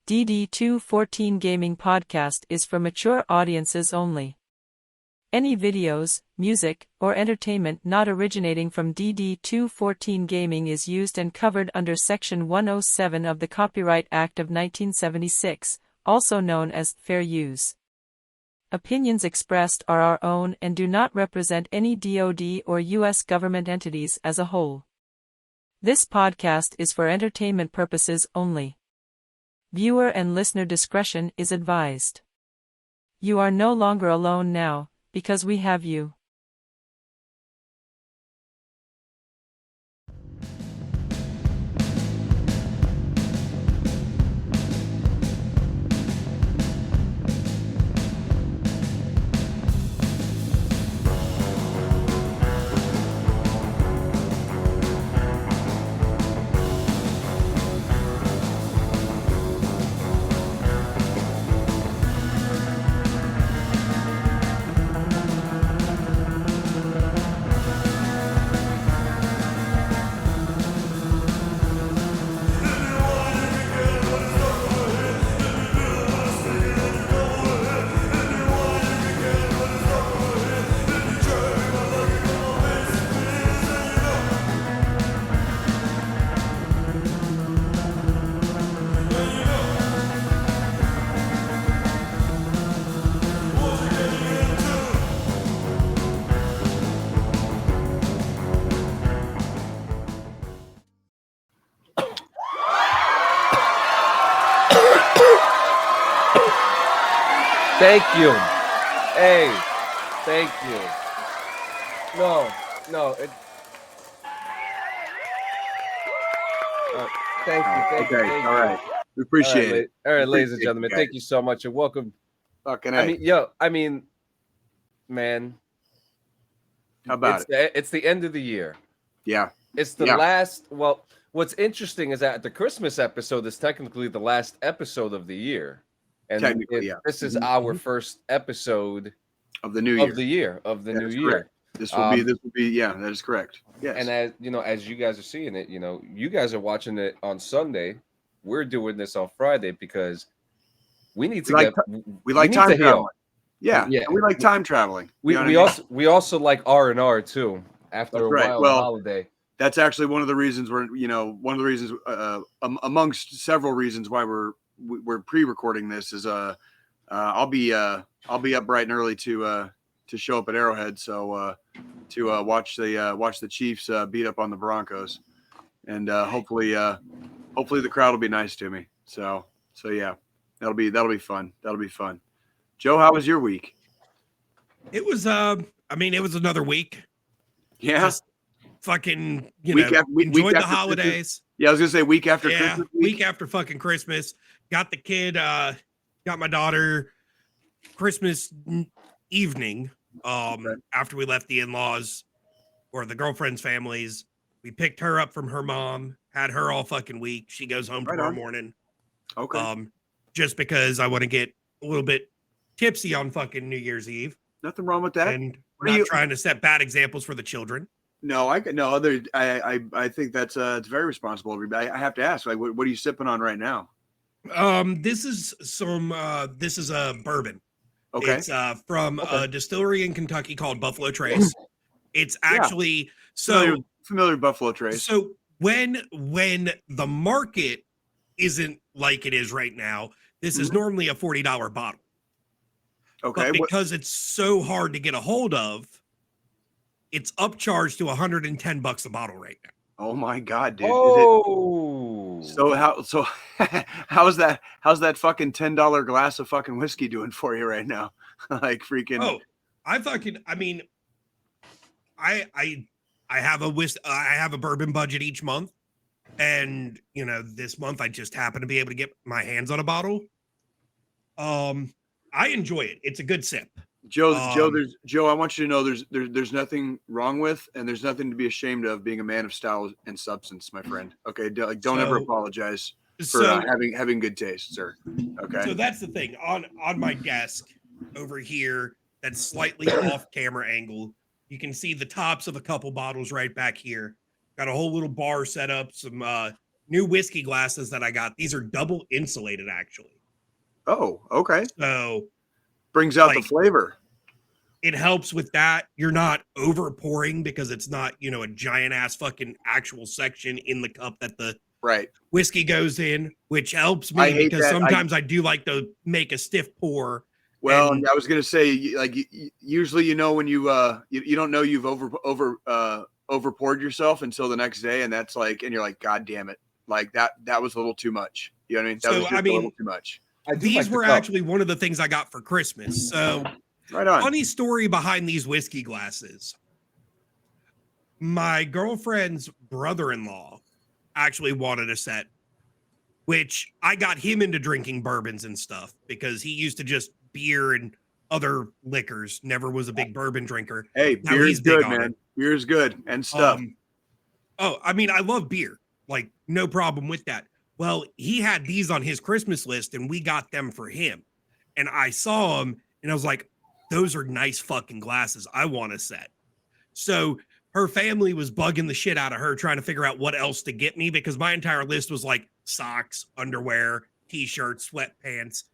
DD214 Gaming Podcast is for mature audiences only. Any videos, music, or entertainment not originating from DD214 Gaming is used and covered under Section 107 of the Copyright Act of 1976, also known as Fair Use. Opinions expressed are our own and do not represent any DoD or U.S. government entities as a whole. This podcast is for entertainment purposes only. Viewer and listener discretion is advised. You are no longer alone now, because we have you. Thank you. Hey, thank you. No. Thank you. Okay, all right. We appreciate it. All right, ladies and gentlemen, thank you so much and welcome. Fucking A. Man. How about it's the end of the year. Yeah. It's the last. Well, what's interesting is that the Christmas episode is technically the last episode of the year. And this is our first episode of the new year. New year. This will be that is correct. Yes. And as you guys are seeing it, you guys are watching it on Sunday. We're doing this on Friday because we need to we like time traveling. Yeah. And we like time traveling. We also like R&R too after a while holiday. That's actually one of the reasons amongst several reasons why we're pre-recording this is I'll be up bright and early to show up at Arrowhead to watch the Chiefs beat up on the Broncos, and hopefully the crowd will be nice to me. So yeah, that'll be fun. Joe, how was your week? It was it was another week. Yeah. Just fucking enjoyed the holidays. Christmas. Yeah, I was gonna say week after Christmas. Week after fucking Christmas. Got the kid, got my daughter Christmas evening. After we left the in-laws or the girlfriend's families, we picked her up from her mom, had her all fucking week. She goes home tomorrow morning. Okay. Just because I want to get a little bit tipsy on fucking New Year's Eve. Nothing wrong with that. And not trying to set bad examples for the children. No, I think that's it's very responsible. Everybody, I have to ask, like, what are you sipping on right now? This is a bourbon. Okay. It's from a distillery in Kentucky called Buffalo Trace. It's actually familiar with Buffalo Trace. So when the market isn't like it is right now, this is normally a $40 bottle. Okay. But because it's so hard to get a hold of, it's upcharged to $110 a bottle right now. Oh my God, dude! Oh, how's that fucking $10 glass of fucking whiskey doing for you right now? Like freaking. Oh, I have a bourbon budget each month, and this month I just happen to be able to get my hands on a bottle. I enjoy it. It's a good sip. Joe, I want you to know there's nothing wrong with, and there's nothing to be ashamed of being a man of style and substance, my friend. Okay, don't ever apologize for having good taste, sir. Okay. So that's the thing on my desk over here. That's slightly off camera angle. You can see the tops of a couple bottles right back here. Got a whole little bar set up, some new whiskey glasses that I got. These are double insulated, actually. Oh, okay. So brings out the flavor. It helps with that. You're not over pouring because it's not, a giant ass fucking actual section in the cup that the whiskey goes in, which helps me because sometimes I do like to make a stiff pour. Well, I was gonna say, like, usually, when you don't know you've over poured yourself until the next day, and that's like, and you're like, God damn it, like that was a little too much. You know what I mean? That was just a little too much. These were actually one of the things I got for Christmas. So, right on. Funny story behind these whiskey glasses. My girlfriend's brother-in-law actually wanted a set, which I got him into drinking bourbons and stuff because he used to just beer and other liquors, never was a big bourbon drinker. Hey, beer's good, man. Beer's good and stuff. I love beer. Like, no problem with that. Well, he had these on his Christmas list and we got them for him. And I saw them and I was like, those are nice fucking glasses. I want a set. So her family was bugging the shit out of her trying to figure out what else to get me because my entire list was like socks, underwear, t-shirts, sweatpants.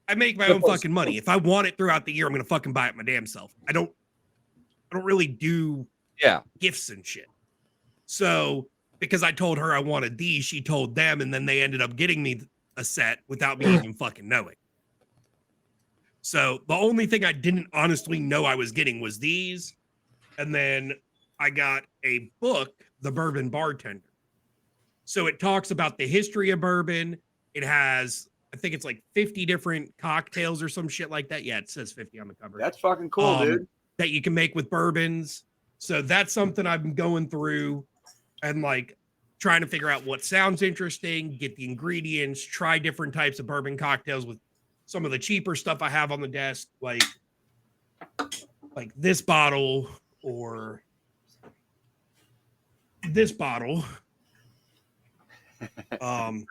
I make my own fucking money. If I want it throughout the year, I'm going to fucking buy it my damn self. I don't really do gifts and shit. So because I told her I wanted these, she told them, and then they ended up getting me a set without me even fucking knowing. So the only thing I didn't honestly know I was getting was these. And then I got a book, The Bourbon Bartender. So it talks about the history of bourbon. It has, I think it's like 50 different cocktails or some shit like that. Yeah, it says 50 on the cover. That's fucking cool, dude. That you can make with bourbons. So that's something I'm going through and like trying to figure out what sounds interesting, get the ingredients, try different types of bourbon cocktails with some of the cheaper stuff I have on the desk, like this bottle or this bottle. And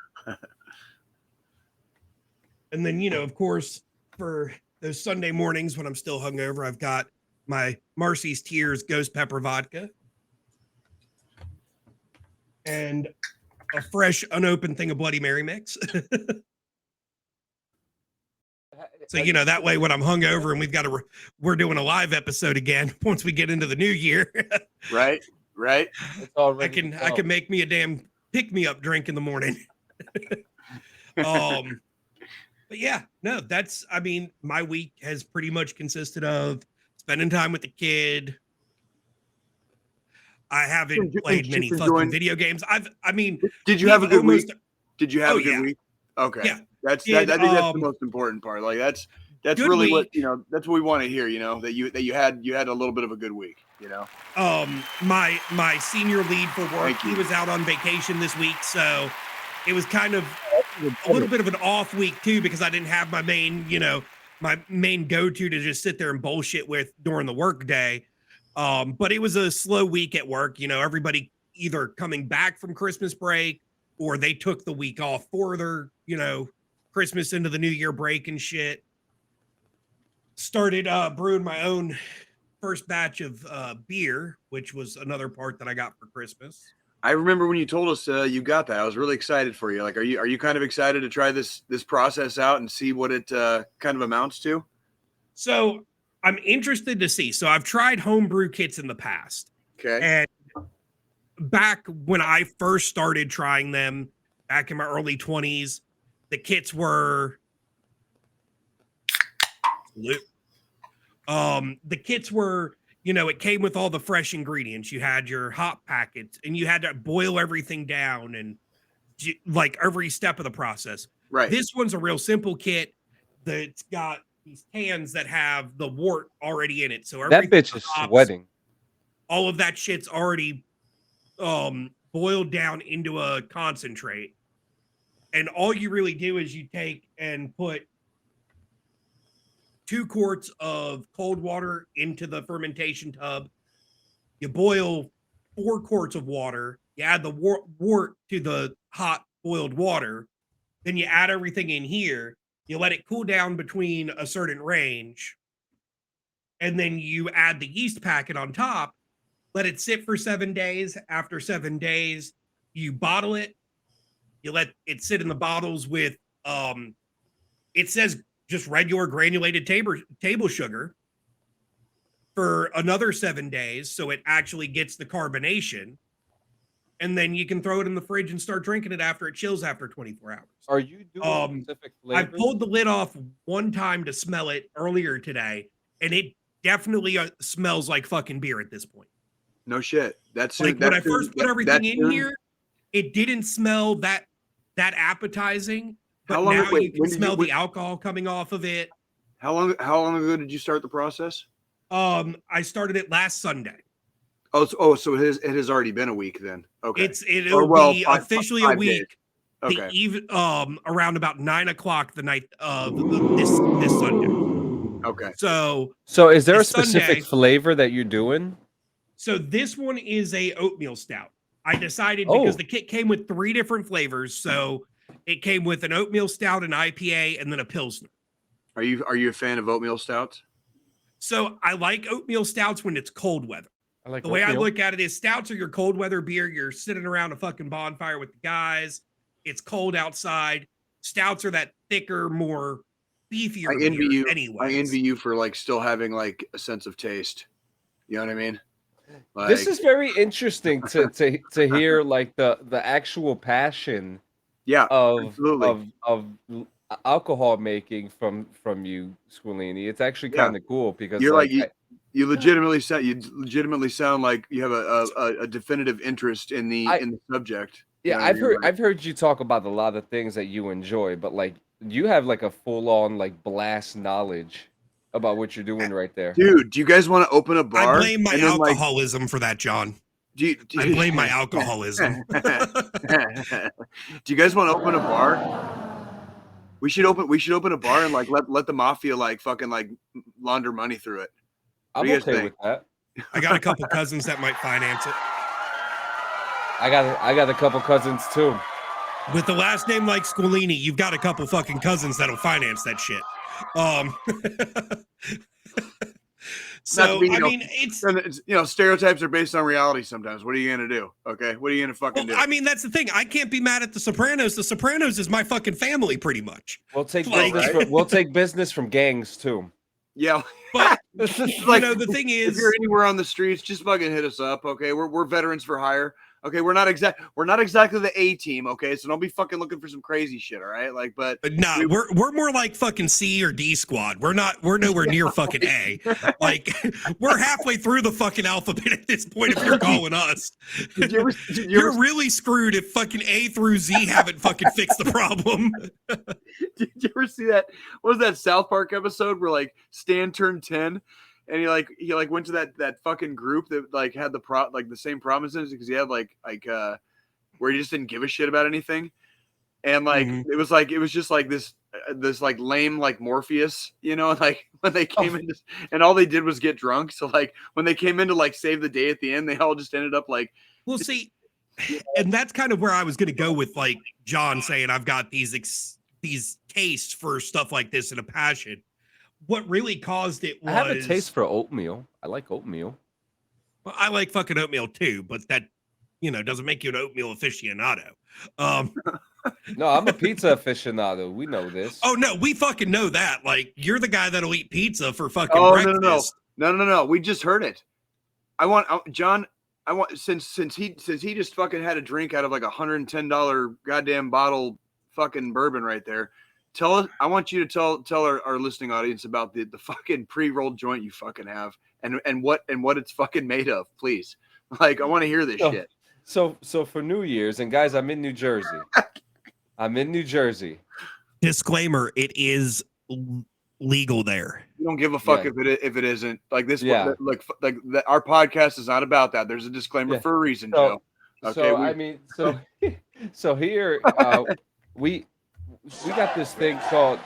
then, of course, for those Sunday mornings when I'm still hungover, I've got my Marcy's Tears Ghost Pepper Vodka and a fresh, unopened thing of Bloody Mary mix. So, that way when I'm hungover and we're doing a live episode again, once we get into the new year. Right. I can make me a damn pick-me-up drink in the morning. But yeah, no, my week has pretty much consisted of spending time with the kid. I haven't played many fucking video games. Did you have a good week? Did you have a good week? Okay. Yeah. I think that's the most important part. Like that's really week. What, that's what we want to hear, that you had a little bit of a good week, My senior lead for work, he was out on vacation this week, so it was kind of a little bit of an off week too because I didn't have my main go-to to just sit there and bullshit with during the work day. But it was a slow week at work, everybody either coming back from Christmas break or they took the week off for their, Christmas into the New Year break and shit. Started brewing my own first batch of beer, which was another part that I got for Christmas. I remember when you told us you got that. I was really excited for you. Like, are you kind of excited to try this process out and see what it kind of amounts to? So I'm interested to see. So I've tried homebrew kits in the past. Okay. And back when I first started trying them, back in my early 20s, the kits were it came with all the fresh ingredients. You had your hop packets and you had to boil everything down and like every step of the process. Right. This one's a real simple kit that's got these cans that have the wort already in it. So that bitch is sweating. All of that shit's already boiled down into a concentrate. And all you really do is you take and put 2 quarts of cold water into the fermentation tub. You boil 4 quarts of water. You add the wort to the hot boiled water. Then you add everything in here. You let it cool down between a certain range. And then you add the yeast packet on top. Let it sit for 7 days. After 7 days, you bottle it. You let it sit in the bottles with it says just regular granulated table sugar for another 7 days, so it actually gets the carbonation. And then you can throw it in the fridge and start drinking it after it chills after 24 hours. Are you doing specific flavors? I pulled the lid off one time to smell it earlier today, and it definitely smells like fucking beer at this point. No shit. That's like when I first put everything in here, it didn't smell that appetizing. But now you can smell the alcohol coming off of it. How long ago did you start the process? I started it last Sunday. So it has already been a week then. Okay. It'll be officially a week. Days. Okay. Even around about 9 o'clock the night of this Sunday. Okay. So is there a specific flavor that you're doing? So this one is a oatmeal stout. I decided because the kit came with 3 different flavors. So it came with an oatmeal stout, an IPA, and then a Pilsner. Are you a fan of oatmeal stouts? So I like oatmeal stouts when it's cold weather. I like the way I look at it is stouts are your cold weather beer. You're sitting around a fucking bonfire with the guys. It's cold outside. Stouts are that thicker, more beefier. I envy you. Anyways. I envy you for like still having like a sense of taste. You know what I mean? Like, this is very interesting to hear like the actual passion. Yeah, of alcohol making from you, Squillini. It's actually kind of cool because you're you legitimately sound like you have a definitive interest in the subject. Yeah, I've heard you talk about a lot of things that you enjoy, but like you have like a full on like blast knowledge about what you're doing right there. Dude, do you guys want to open a bar? I blame my alcoholism for that, John. I blame my alcoholism. Do you guys want to open a bar? We should open a bar and like let the mafia like fucking like launder money through it. I'm okay with that. I got a couple cousins that might finance it. I got a couple cousins too. With the last name like Squillini, you've got a couple fucking cousins that'll finance that shit. So I mean, it's stereotypes are based on reality sometimes. What are you gonna do? Okay, what are you gonna fucking do? I mean, that's the thing. I can't be mad at The Sopranos. The Sopranos is my fucking family, pretty much. We'll take business from gangs too. Yeah, but like, the thing is, if you're anywhere on the streets, just fucking hit us up. Okay, we're veterans for hire. Okay, we're not exactly the A team. Okay, so don't be fucking looking for some crazy shit. All right, like, but no, we're more like fucking C or D squad. We're nowhere near fucking A. Like, we're halfway through the fucking alphabet at this point. If you're calling us, you're really screwed if fucking A through Z haven't fucking fixed the problem. Did you ever see that? What was that South Park episode where like Stan turned 10? And he went to that fucking group that like had the same promises because he had like where he just didn't give a shit about anything, and like it was just like this like lame like Morpheus, like when they came in and all they did was get drunk. So like when they came in to like save the day at the end, they all just ended up like. Well, see, and that's kind of where I was going to go with like John saying I've got these tastes for stuff like this and a passion. What really caused it was... I have a taste for oatmeal. I like oatmeal. Well, I like fucking oatmeal too, but that, doesn't make you an oatmeal aficionado. No, I'm a pizza aficionado. We know this. Oh, no, we fucking know that. Like, you're the guy that'll eat pizza for fucking breakfast. No. We just heard it. John, since he just fucking had a drink out of like $110 goddamn bottle fucking bourbon right there. I want you to tell our listening audience about the fucking pre-rolled joint you fucking have and what it's fucking made of, please. Like, I want to hear this shit. So for New Year's, and guys, I'm in New Jersey. Disclaimer: it is legal there. You don't give a fuck if it isn't. Like this. Yeah. Our podcast is not about that. There's a disclaimer for a reason, Joe. Okay. So here we got this thing called.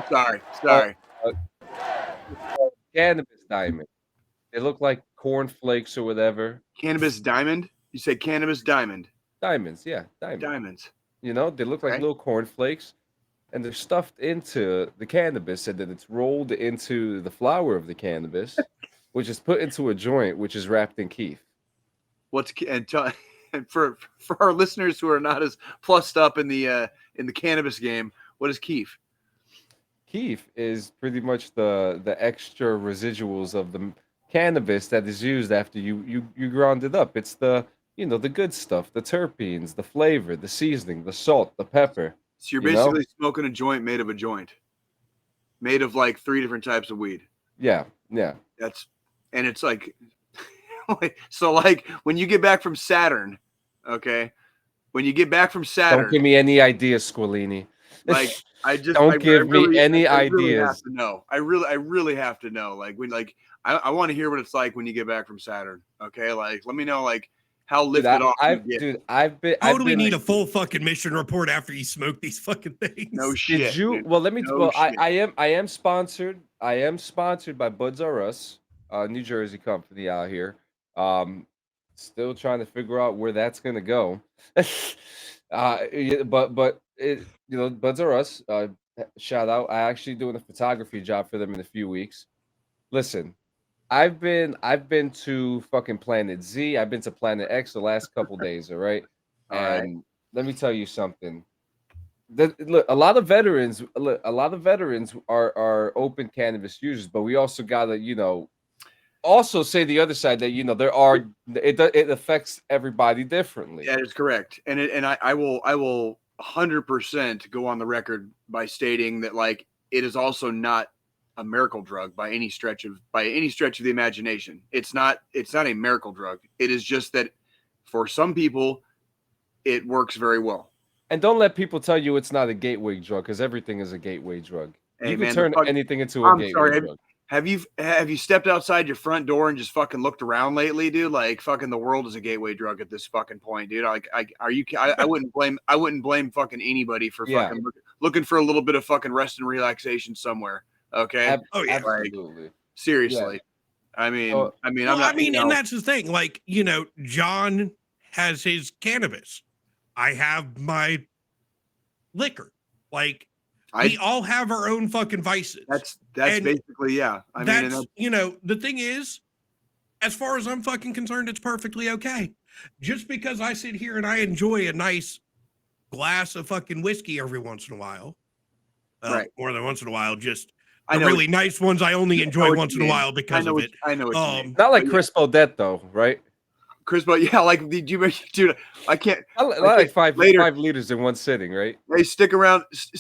Sorry. Cannabis diamond. They look like cornflakes or whatever. Cannabis diamond? You say cannabis diamond? Diamonds, yeah, diamonds. They look like little cornflakes, and they're stuffed into the cannabis, and then it's rolled into the flower of the cannabis, which is put into a joint, which is wrapped in keef. for our listeners who are not as plussed up in the cannabis game, what is keef? Keef is pretty much the extra residuals of the cannabis that is used after you ground it up. It's the the good stuff, the terpenes, the flavor, the seasoning, the salt, the pepper. So you're basically smoking a joint made of a joint, made of like 3 different types of weed. Yeah. And it's like, so like when you get back from Saturn, okay, when you get back from Saturn, don't give me any ideas, Squilini. Like don't give me any ideas. Really have to know. I really have to know. Like I want to hear what it's like when you get back from Saturn. Okay, like let me know like how lifted off you get. Dude, I've been. How do we need a full fucking mission report after you smoke these fucking things? No shit. Did you? Dude. Well, let me. No well, shit. I am sponsored. I am sponsored by Buds R Us, New Jersey company out here. Still trying to figure out where that's gonna go. But it, Buds R Us. Shout out. I actually doing a photography job for them in a few weeks. Listen, I've been to fucking Planet Z. I've been to Planet X the last couple days. All right, and let me tell you something. Look, a lot of veterans are open cannabis users, but we also gotta also say the other side that it affects everybody differently. That is correct, and I will 100% go on the record by stating that like it is also not a miracle drug by any stretch of the imagination. It's not a miracle drug. It is just that for some people it works very well. And don't let people tell you it's not a gateway drug, because everything is a gateway drug. Hey, you can turn anything into a gateway drug. Have you stepped outside your front door and just fucking looked around lately, dude? Like fucking the world is a gateway drug at this fucking point, dude. Like, I wouldn't blame fucking anybody for fucking looking for a little bit of fucking rest and relaxation somewhere. Okay. Absolutely. Like, seriously. Yeah. I mean, and that's the thing. Like, John has his cannabis. I have my liquor. Like, we all have our own fucking vices. That's basically, yeah. The thing is, as far as I'm fucking concerned, it's perfectly okay. Just because I sit here and I enjoy a nice glass of fucking whiskey every once in a while, more than once in a while, just the really nice ones I only enjoy once in a while because of it. I know what you mean. Not like Chris Bodette though, right? Chris, but yeah, like did you mention, dude? I can't. I like 5 liters in one sitting, right? Hey, stick around. Was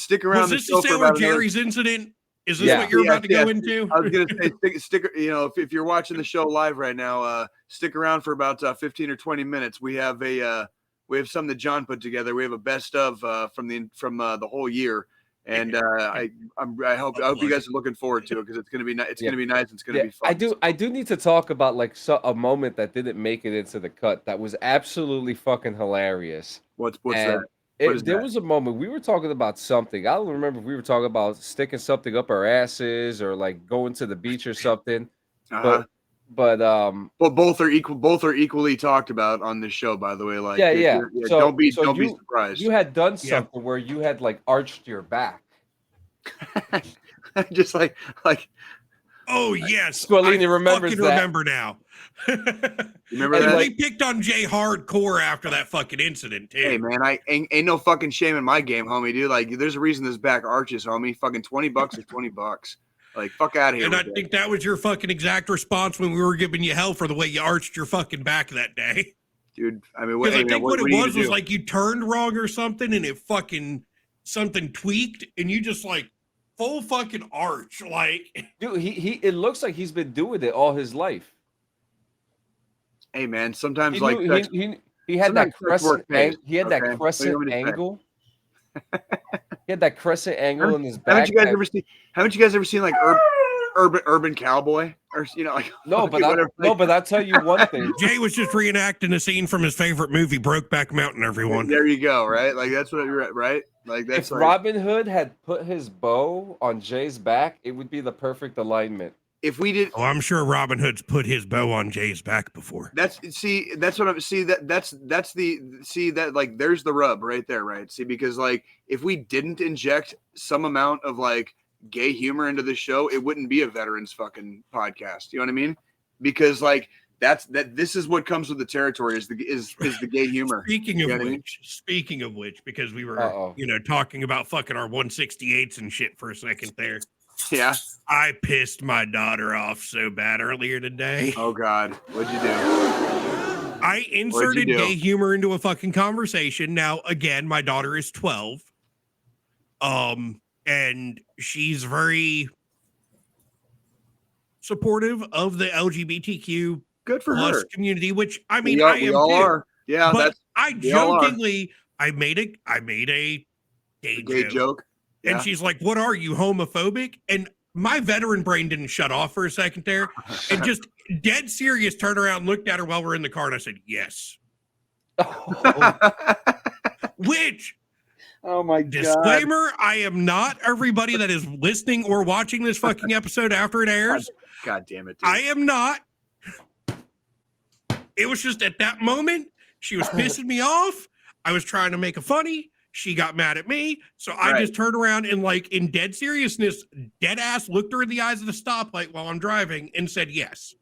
this the Sailor Jerry's incident? Is this what you're about to go into? I was gonna say, stick. If you're watching the show live right now, stick around for about 15 or 20 minutes. We have something that John put together. We have a best of from the whole year. And I hope you guys are looking forward to it because it's gonna be nice. It's gonna be nice. It's gonna be fun. I do need to talk about like a moment that didn't make it into the cut that was absolutely fucking hilarious. What's that? There was a moment we were talking about something. I don't remember if we were talking about sticking something up our asses or like going to the beach or something. But both are equal. Both are equally talked about on this show, by the way. Like, So, don't be surprised. You had done something where you had like arched your back, just like. Oh yes, Squilini remembers that. Remember now. Remember that? We picked on Jay hardcore after that fucking incident too. Hey man, I ain't no fucking shame in my game, homie, dude. Like, there's a reason this back arches, homie. Fucking $20 is $20. Like, fuck out of here. And I think that was your fucking exact response when we were giving you hell for the way you arched your fucking back that day. Dude, I mean, what it was like you turned wrong or something and it fucking something tweaked and you just like full fucking arch. Like, dude, it looks like he's been doing it all his life. Hey man, sometimes he had that crescent angle. He had that crescent angle. He had that crescent angle in his back. Haven't you guys ever seen like Urban Cowboy or like no? But I'll tell you one thing. Jay was just reenacting a scene from his favorite movie, Brokeback Mountain. Everyone, there you go. Right, like that's what you're right. Like that's. If Robin Hood had put his bow on Jay's back, it would be the perfect alignment. If we did, I'm sure Robin Hood's put his bow on Jay's back before. That's what I'm like there's the rub right there, right? See, because like if we didn't inject some amount of like gay humor into the show, it wouldn't be a veterans fucking podcast. You know what I mean? Because like This is what comes with the territory is the gay humor. Speaking of which, because we were talking about fucking our 168s and shit for a second there. Yeah. I pissed my daughter off so bad earlier today. Oh God, what'd you do? I inserted gay humor into a fucking conversation. Now, again, my daughter is 12. And she's very supportive of the LGBTQ good for plus her community, which I mean, we all are. Yeah, but I jokingly I made a gay joke. Yeah. And she's like, "What are you, homophobic?" And my veteran brain didn't shut off for a second there, and just dead serious turned around and looked at her while we're in the car, and I said, "Yes." Which. Oh my God. Disclaimer, I am not everybody that is listening or watching this fucking episode after it airs. God damn it. Dude. I am not. It was just at that moment, she was pissing me off. I was trying to make a funny. She got mad at me. So I just turned around and like in dead seriousness, dead ass looked her in the eyes of the stoplight while I'm driving and said yes.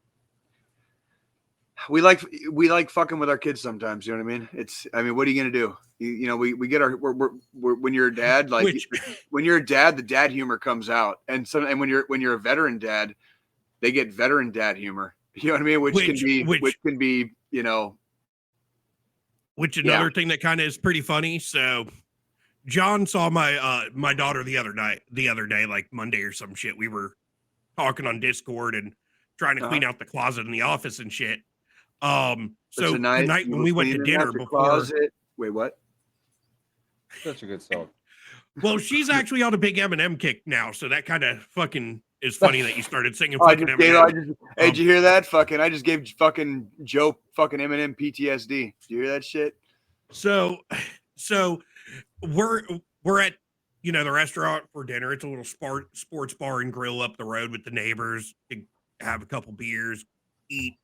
We like fucking with our kids sometimes. You know what I mean? What are you going to do? You know, we get our, we're when you're a dad, like when you're a dad, the dad humor comes out. And when you're a veteran dad, they get veteran dad humor. You know what I mean? Which can be, you know, which another thing that kind of is pretty funny. So John saw my daughter the other day, like Monday or some shit. We were talking on Discord and trying to clean out the closet in the office and shit. So the night when we went to dinner before. Wait, what? Such a good song. Well, she's actually on a big Eminem kick now, so that kind of fucking is funny that you started singing fucking Eminem. Hey, did you hear that? I just gave fucking Joe fucking Eminem PTSD. Did you hear that shit? So we're at the restaurant for dinner. It's a little sports bar and grill up the road with the neighbors to have a couple beers, eat.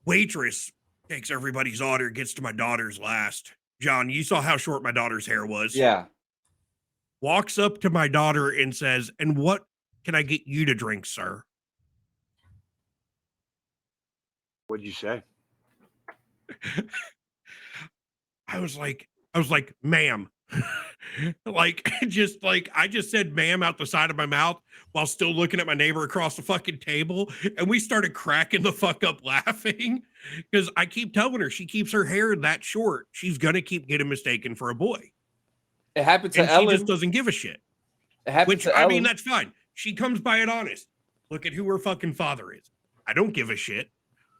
Waitress takes everybody's order, gets to my daughter's last. John, you saw how short my daughter's hair was. Yeah. Walks up to my daughter and says, "And what can I get you to drink, sir?" What'd you say? I was like, "Ma'am." I just said "ma'am" out the side of my mouth while still looking at my neighbor across the fucking table. And we started cracking the fuck up laughing because I keep telling her she keeps her hair that short. She's going to keep getting mistaken for a boy. It happened to Ellen. She just doesn't give a shit. It happened to Ellen. I mean, that's fine. She comes by it honest. Look at who her fucking father is. I don't give a shit.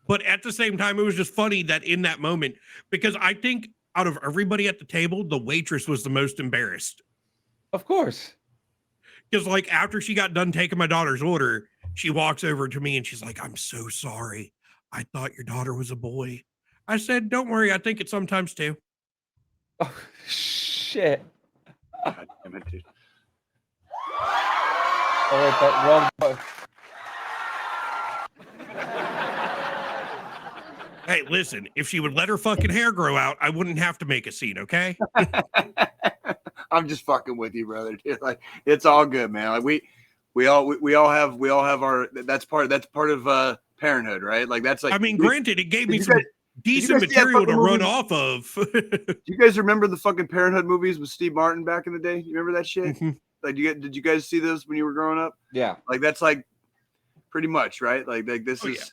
But at the same time, it was just funny that in that moment, because I think out of everybody at the table, the waitress was the most embarrassed. Of course. Because like after she got done taking my daughter's order, she walks over to me and she's like, "I'm so sorry. I thought your daughter was a boy." I said, "Don't worry. I think it sometimes too." Oh, shit. God damn it, dude. All right, that wrong button. Hey, listen, if she would let her fucking hair grow out, I wouldn't have to make a scene, okay? I'm just fucking with you, brother. Dude. Like, it's all good, man. Like we all have our that's part of parenthood, right? Like that's like, I mean, granted, it gave me some decent material to run off of. Do you guys remember the fucking Parenthood movies with Steve Martin back in the day? You remember that shit? Mm-hmm. Like, did you guys see those when you were growing up? Yeah. Like that's like pretty much, right? Like this is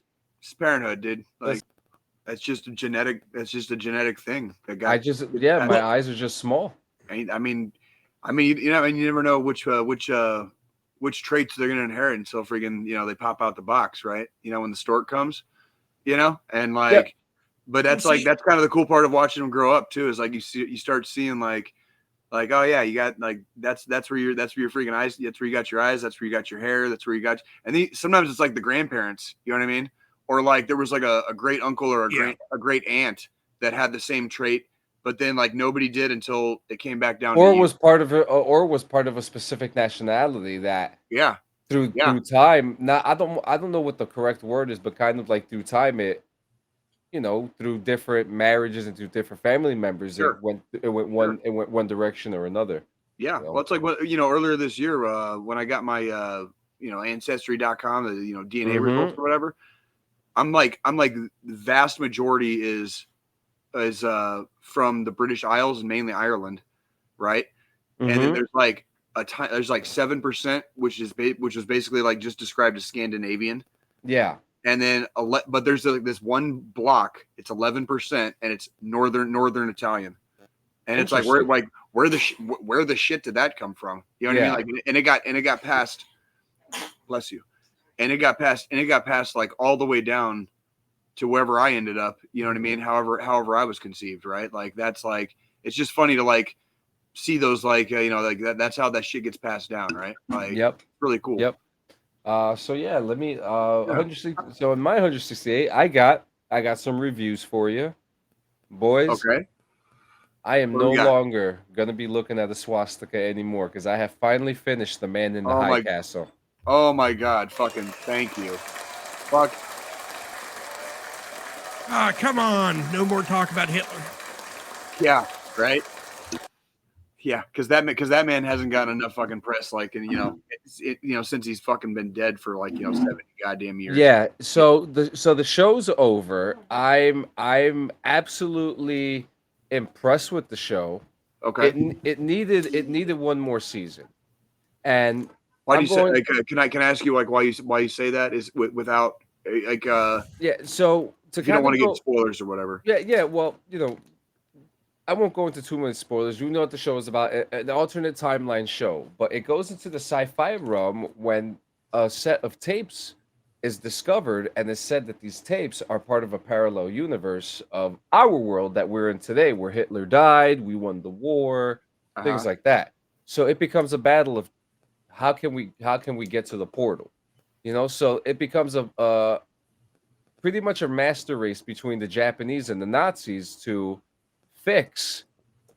parenthood, dude. Like that's just a genetic thing. My eyes are just small. I mean, you never know which traits they're gonna inherit until friggin' they pop out the box, right? When the stork comes, and like, yeah. But that's that's kind of the cool part of watching them grow up too. Is like you start seeing like, oh yeah, you got like that's where your freaking eyes. That's where you got your eyes. That's where you got your hair. That's where you got. And sometimes it's like the grandparents. You know what I mean? Or like there was like a great uncle or a great aunt that had the same trait, but then like nobody did until it came back down. Or was part of it, or was part of a specific nationality that through time. Now I don't know what the correct word is, but kind of like through time it, through different marriages and through different family members, it went one direction or another. Yeah, well, it's like what earlier this year when I got my ancestry.com, the DNA results or whatever. I'm like the vast majority is from the British Isles and mainly Ireland, right? And then there's like there's like 7%, which was basically like just described as Scandinavian. Yeah. And then but there's like this one block. It's 11%, and it's northern Italian. And it's like where the shit did that come from? You know what I mean? Like, and it got past. Bless you. And it got past like all the way down to wherever I ended up. You know what I mean? However I was conceived, right? Like that's like it's just funny to like see those like like that's how that shit gets passed down, right? Like really cool. Yep. So yeah, let me 160. So in my 168, I got some reviews for you, boys. Okay. I am no longer gonna be looking at a swastika anymore because I have finally finished The Man in the High Castle. Oh my God! Fucking thank you. Fuck. Ah, come on! No more talk about Hitler. Yeah. Right. Yeah, because that man hasn't gotten enough fucking press, like, and since he's fucking been dead for like 70 goddamn years. Yeah. So the show's over. I'm absolutely impressed with the show. Okay. It needed one more season. And why do you say? Like, can I ask you like why you say that is without like yeah. So to you don't want to get spoilers or whatever. Yeah. Well, I won't go into too many spoilers. You know what the show is about, an alternate timeline show. But it goes into the sci-fi realm when a set of tapes is discovered, and it's said that these tapes are part of a parallel universe of our world that we're in today, where Hitler died, we won the war, things like that. So it becomes a battle of how can we get to the portal? So it becomes a pretty much a master race between the Japanese and the Nazis to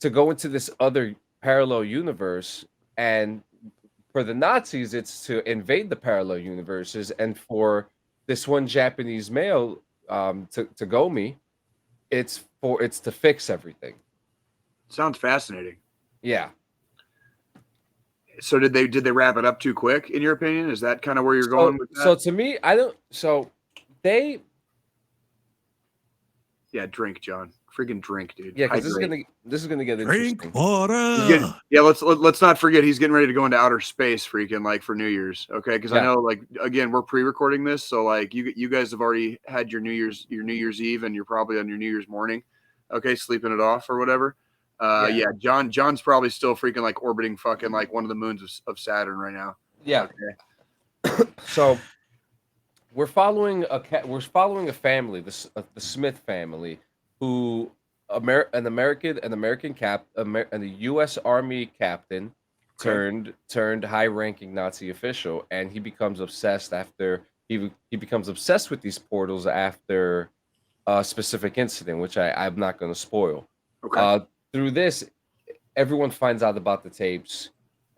go into this other parallel universe. And for the Nazis, it's to invade the parallel universes, and for this one Japanese male, Tagomi, it's to fix everything. Sounds fascinating. Yeah. So did they wrap it up too quick, in your opinion? Is that kind of where you're going with that? So to me, they drink, John. Freaking drink, dude. Yeah, because this is gonna get drink interesting. water. Let's not forget he's getting ready to go into outer space, freaking like for New Year's. Okay, because I know like again we're pre-recording this, so like you guys have already had your New Year's Eve, and you're probably on your New Year's morning. Okay, sleeping it off or whatever. John's probably still freaking like orbiting fucking like one of the moons of Saturn right now. Yeah. Okay. So we're following a family, the Smith family, who an American and a U.S. Army captain turned high-ranking Nazi official, and he becomes obsessed after he becomes obsessed with these portals after a specific incident, which I'm not going to spoil. Okay. Through this, everyone finds out about the tapes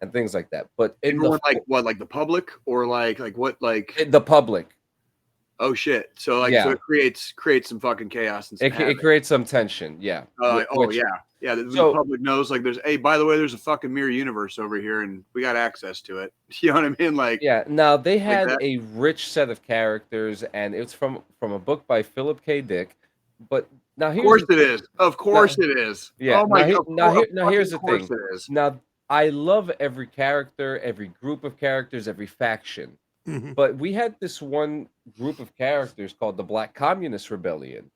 and things like that. But everyone, like the public, or like what, like the public. Oh shit! So so it creates some fucking chaos and some it creates some tension. Yeah. The public knows like there's by the way, there's a fucking mirror universe over here, and we got access to it. You know what I mean? Like Now they had a rich set of characters, and it's from a book by Philip K. Dick. But now here's of course it is. Yeah. Oh my God. Now here's the thing. It is. Now I love every character, every group of characters, every faction. But we had this one group of characters called the Black Communist Rebellion,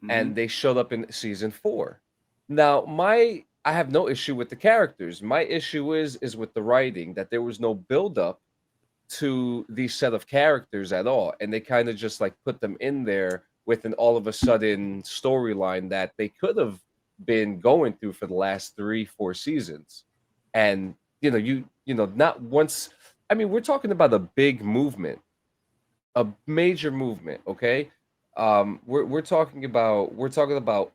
and they showed up in season 4. Now, I have no issue with the characters. My issue is with the writing, that there was no build-up to these set of characters at all, and they kind of just like put them in there with an all of a sudden storyline that they could have been going through for the last 3-4 seasons. And not once. I mean, we're talking about a big movement, a major movement. Okay, we're talking about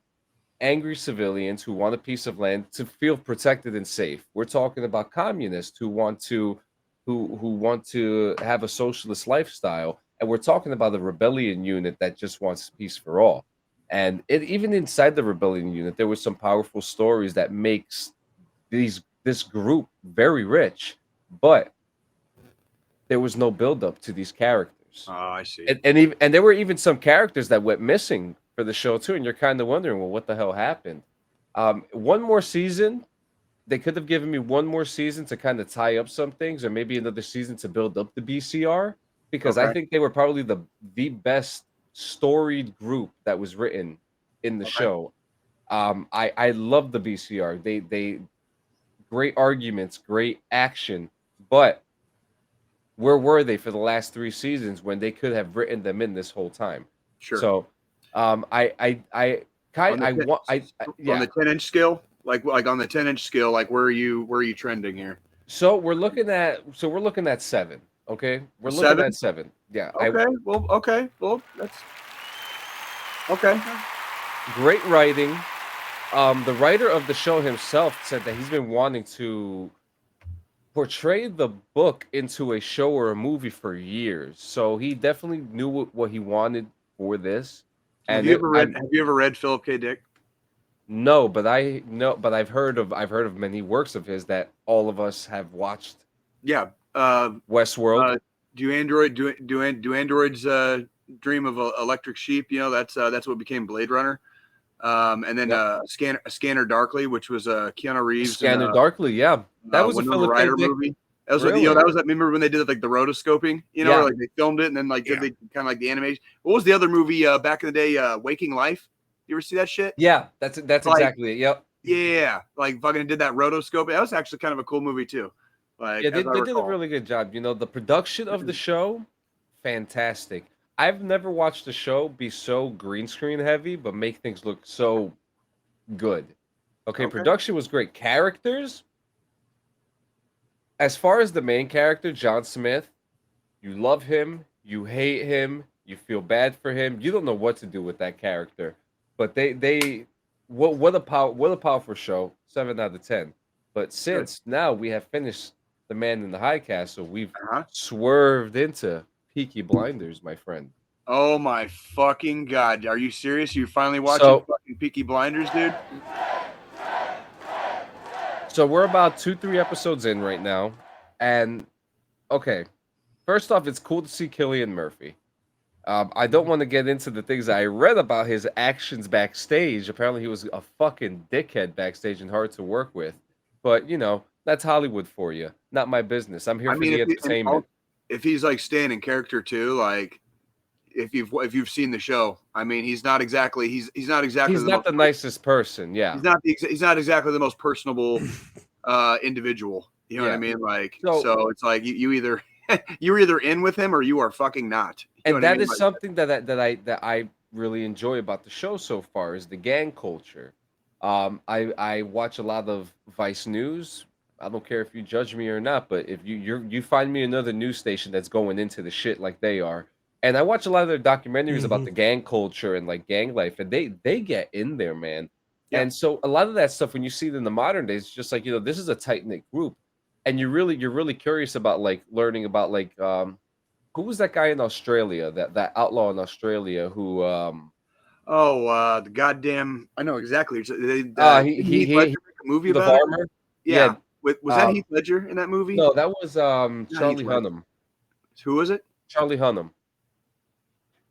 angry civilians who want a piece of land to feel protected and safe. We're talking about communists who want to have a socialist lifestyle, and we're talking about a rebellion unit that just wants peace for all. And even inside the rebellion unit, there were some powerful stories that makes this group very rich, but there was no build-up to these characters. Oh, I see. And there were even some characters that went missing for the show too, and you're kind of wondering, well, what the hell happened? One more season. They could have given me one more season to kind of tie up some things, or maybe another season to build up the BCR, because I Okay. think they were probably the best storied group that was written in the Okay. show. I love the BCR. They great arguments, great action, but where were they for the last 3 seasons when they could have written them in this whole time? Sure. So, I On the I 10 want on yeah. the 10-inch scale, like on the 10-inch scale, like where are you trending here? So we're looking at 7. Okay, we're looking 7? at 7. Yeah, Okay. Well, that's okay. great writing. The writer of the show himself said that he's been wanting to portray the book into a show or a movie for years. So he definitely knew what he wanted for this. Have And you ever read Philip K. Dick? no, but I've heard of many works of his that all of us have watched. Yeah. Westworld. Do androids dream of electric sheep? You know, that's what became Blade Runner. And then Yep. Scanner Darkly, which was Keanu Reeves Scanner and Darkly, yeah. That was a Winona Philip K. Ryder Dick. movie. That was Really? that was remember when they did like the rotoscoping, you know, Yeah. where like they filmed it and then like did they kind of like the animation. What was the other movie back in the day? Waking Life. You ever see that shit? Yeah, that's Like, exactly it. Yep. Yeah, like fucking did that rotoscope. That was actually kind of a cool movie too. Like, Yeah, as I they did a recall. really good job. You know, the production of the show, fantastic. I've never watched a show be so green screen heavy, but make things look so good. Okay, Okay. production was great. Characters, as far as the main character, John Smith, you love him, you hate him, you feel bad for him. You don't know what to do with that character. But what a powerful show. 7 out of 10. But since now we have finished The Man in the High Castle, we've Uh-huh. swerved into Peaky Blinders, my friend. Oh my fucking god! Are you serious? You finally watching So- fucking Peaky Blinders, dude? So we're about 2-3 episodes in right now, and okay. First off, it's cool to see Cillian Murphy. I don't want to get into the things I read about his actions backstage. Apparently, he was a fucking dickhead backstage and hard to work with. But you know, that's Hollywood for you. Not my business. I'm here for the entertainment. If he's like staying in character too, like if you've seen the show, I mean, he's not exactly the nicest person. Yeah, he's not exactly the most personable individual. You know what I mean? Like, so it's like you either you're either in with him or you are fucking not. You know and what I that mean? is Like, something that I really enjoy about the show so far is the gang culture. I watch a lot of Vice News. I don't care if you judge me or not, but if you find me another news station that's going into the shit like they are, and I watch a lot of their documentaries about the gang culture and like gang life, and they get in there, man. Yeah. And so a lot of that stuff when you see it in the modern days, it's just like, you know, this is a tight knit group, and you're really curious about like learning about like who was that guy in Australia, that outlaw in Australia who the goddamn, I know exactly. Did he Heath Ledger make a movie the about farmer. it? Yeah. Was that Heath Ledger in that movie? No, that was Charlie Ledger. Hunnam. Who was it? Charlie Hunnam.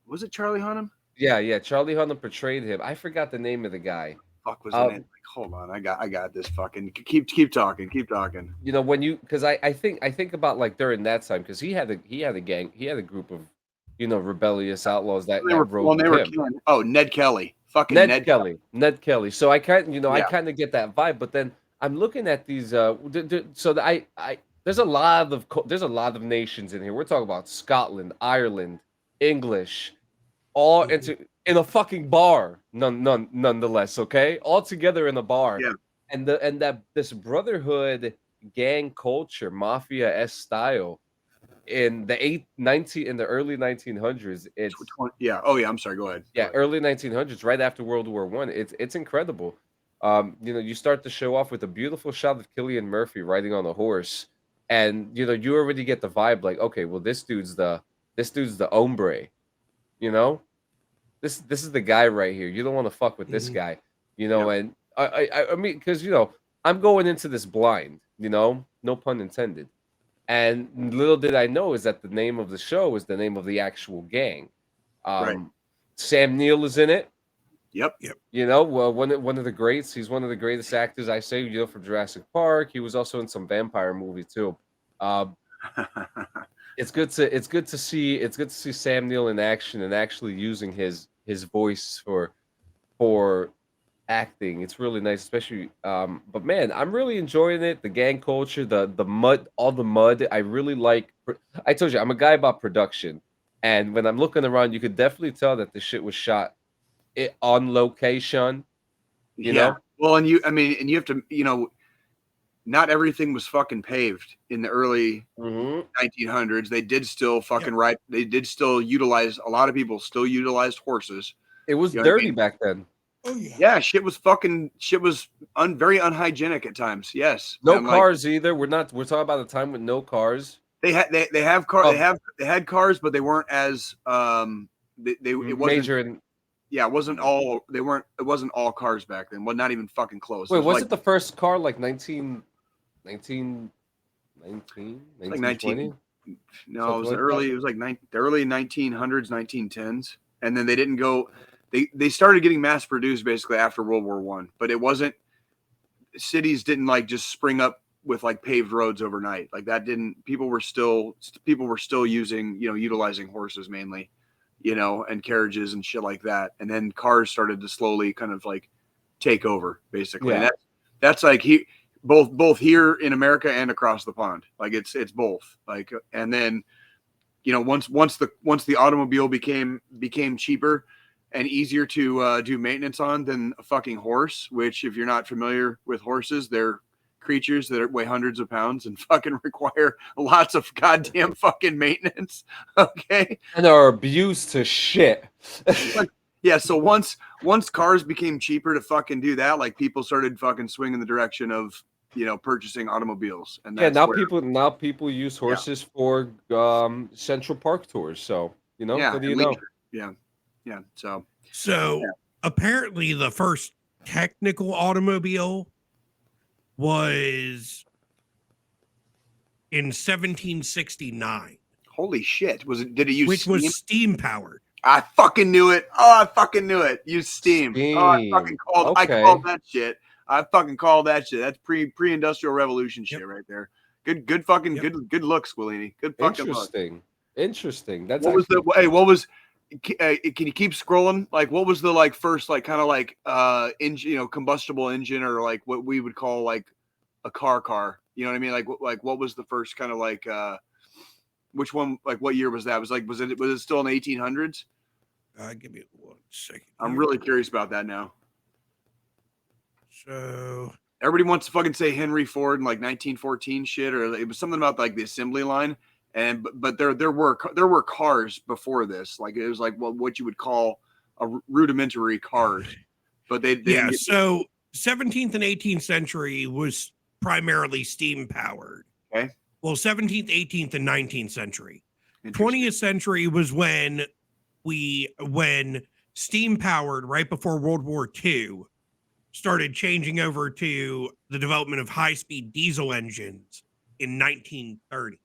Was it Charlie Hunnam? Yeah. Charlie Hunnam portrayed him. I forgot the name of the guy. Fuck was in it? Like, hold on, I got this. Fucking keep talking. You know, when you, because I think about like during that time, because he had a gang, he had a group of, you know, rebellious outlaws that rode with him. killing. Oh, Ned Kelly. Fucking Ned Kelly. So I kind, Yeah. I kind of get that vibe, but then I'm looking at these. There's a lot of nations in here. We're talking about Scotland, Ireland, English, all in a fucking bar. Nonetheless, okay, all together in a bar. Yeah. And this brotherhood gang culture, mafia-esque style in the early 1900s. It's yeah. Oh yeah. I'm sorry. Go ahead. yeah, early 1900s, right after World War I. It's incredible. You know, you start the show off with a beautiful shot of Cillian Murphy riding on a horse, and you know, you already get the vibe like, okay, well, this dude's the hombre. You know, this is the guy right here. You don't want to fuck with this guy. You know, and I mean, because you know, I'm going into this blind. You know, no pun intended. And little did I know is that the name of the show is the name of the actual gang. Right. Sam Neill is in it. Yep. You know, well, one of the greats. He's one of the greatest actors, I say. You know, from Jurassic Park. He was also in some vampire movie too. It's good to see Sam Neill in action and actually using his voice for acting. It's really nice, especially. But man, I'm really enjoying it. The gang culture, the mud, all the mud. I really like. I told you, I'm a guy about production, and when I'm looking around, you could definitely tell that the shit was shot on location. You know. Well, and you have to, not everything was fucking paved in the early 1900s. They did still fucking They did still utilize. A lot of people still utilized horses. It was dirty back then. Oh yeah. Yeah, shit was very unhygienic at times. Yes. No cars either. We're talking about a time with no cars. They had cars, but they weren't as it wasn't major. Yeah, it wasn't all. It wasn't all cars back then. Well, not even fucking close. Wait, was it the first car like 1919? Like 19. No, it was early. It was like the early 1900s, 1910s, and then they didn't go. They started getting mass produced basically after World War One, but it wasn't. Cities didn't like just spring up with like paved roads overnight. Like that didn't. People were still using utilizing horses mainly, and carriages and shit like that. And then cars started to slowly kind of like take over basically. Yeah. And that's like both here in America and across the pond. Like it's both. Like, and then, once the automobile became cheaper and easier to do maintenance on than a fucking horse, which if you're not familiar with horses, they're creatures that weigh hundreds of pounds and fucking require lots of goddamn fucking maintenance. Okay. And are abused to shit. Yeah. So once cars became cheaper to fucking do that, like people started fucking swinging the direction of, purchasing automobiles. And now people use horses for Central Park tours. So, what do you know? Yeah. Yeah. So apparently the first technical automobile was in 1769. Holy shit. Did it use which steam? Was steam powered. I fucking knew it. Oh, I fucking knew it. Use steam. Oh, I fucking called I called that shit. I fucking called that shit. That's pre-industrial revolution shit right there. Good good looks, Willini. Good fucking Interesting. That's what was can you keep scrolling? Like what was the like first like kind of like engine, combustible engine, or like what we would call like a car? You know what I mean? Like what was the first kind of like which one, like what year was that? Was it still in the 1800s? Give me 1 second. I'm really curious about that now. So everybody wants to fucking say Henry Ford and like 1914 shit, or it was something about like the assembly line. And but there were cars before this. Like it was like what you would call a rudimentary cars. But they so 17th and 18th century was primarily steam powered. Okay. Well, 17th, 18th, and 19th century. 20th century was when steam powered right before World War II started changing over to the development of high-speed diesel engines in 1930.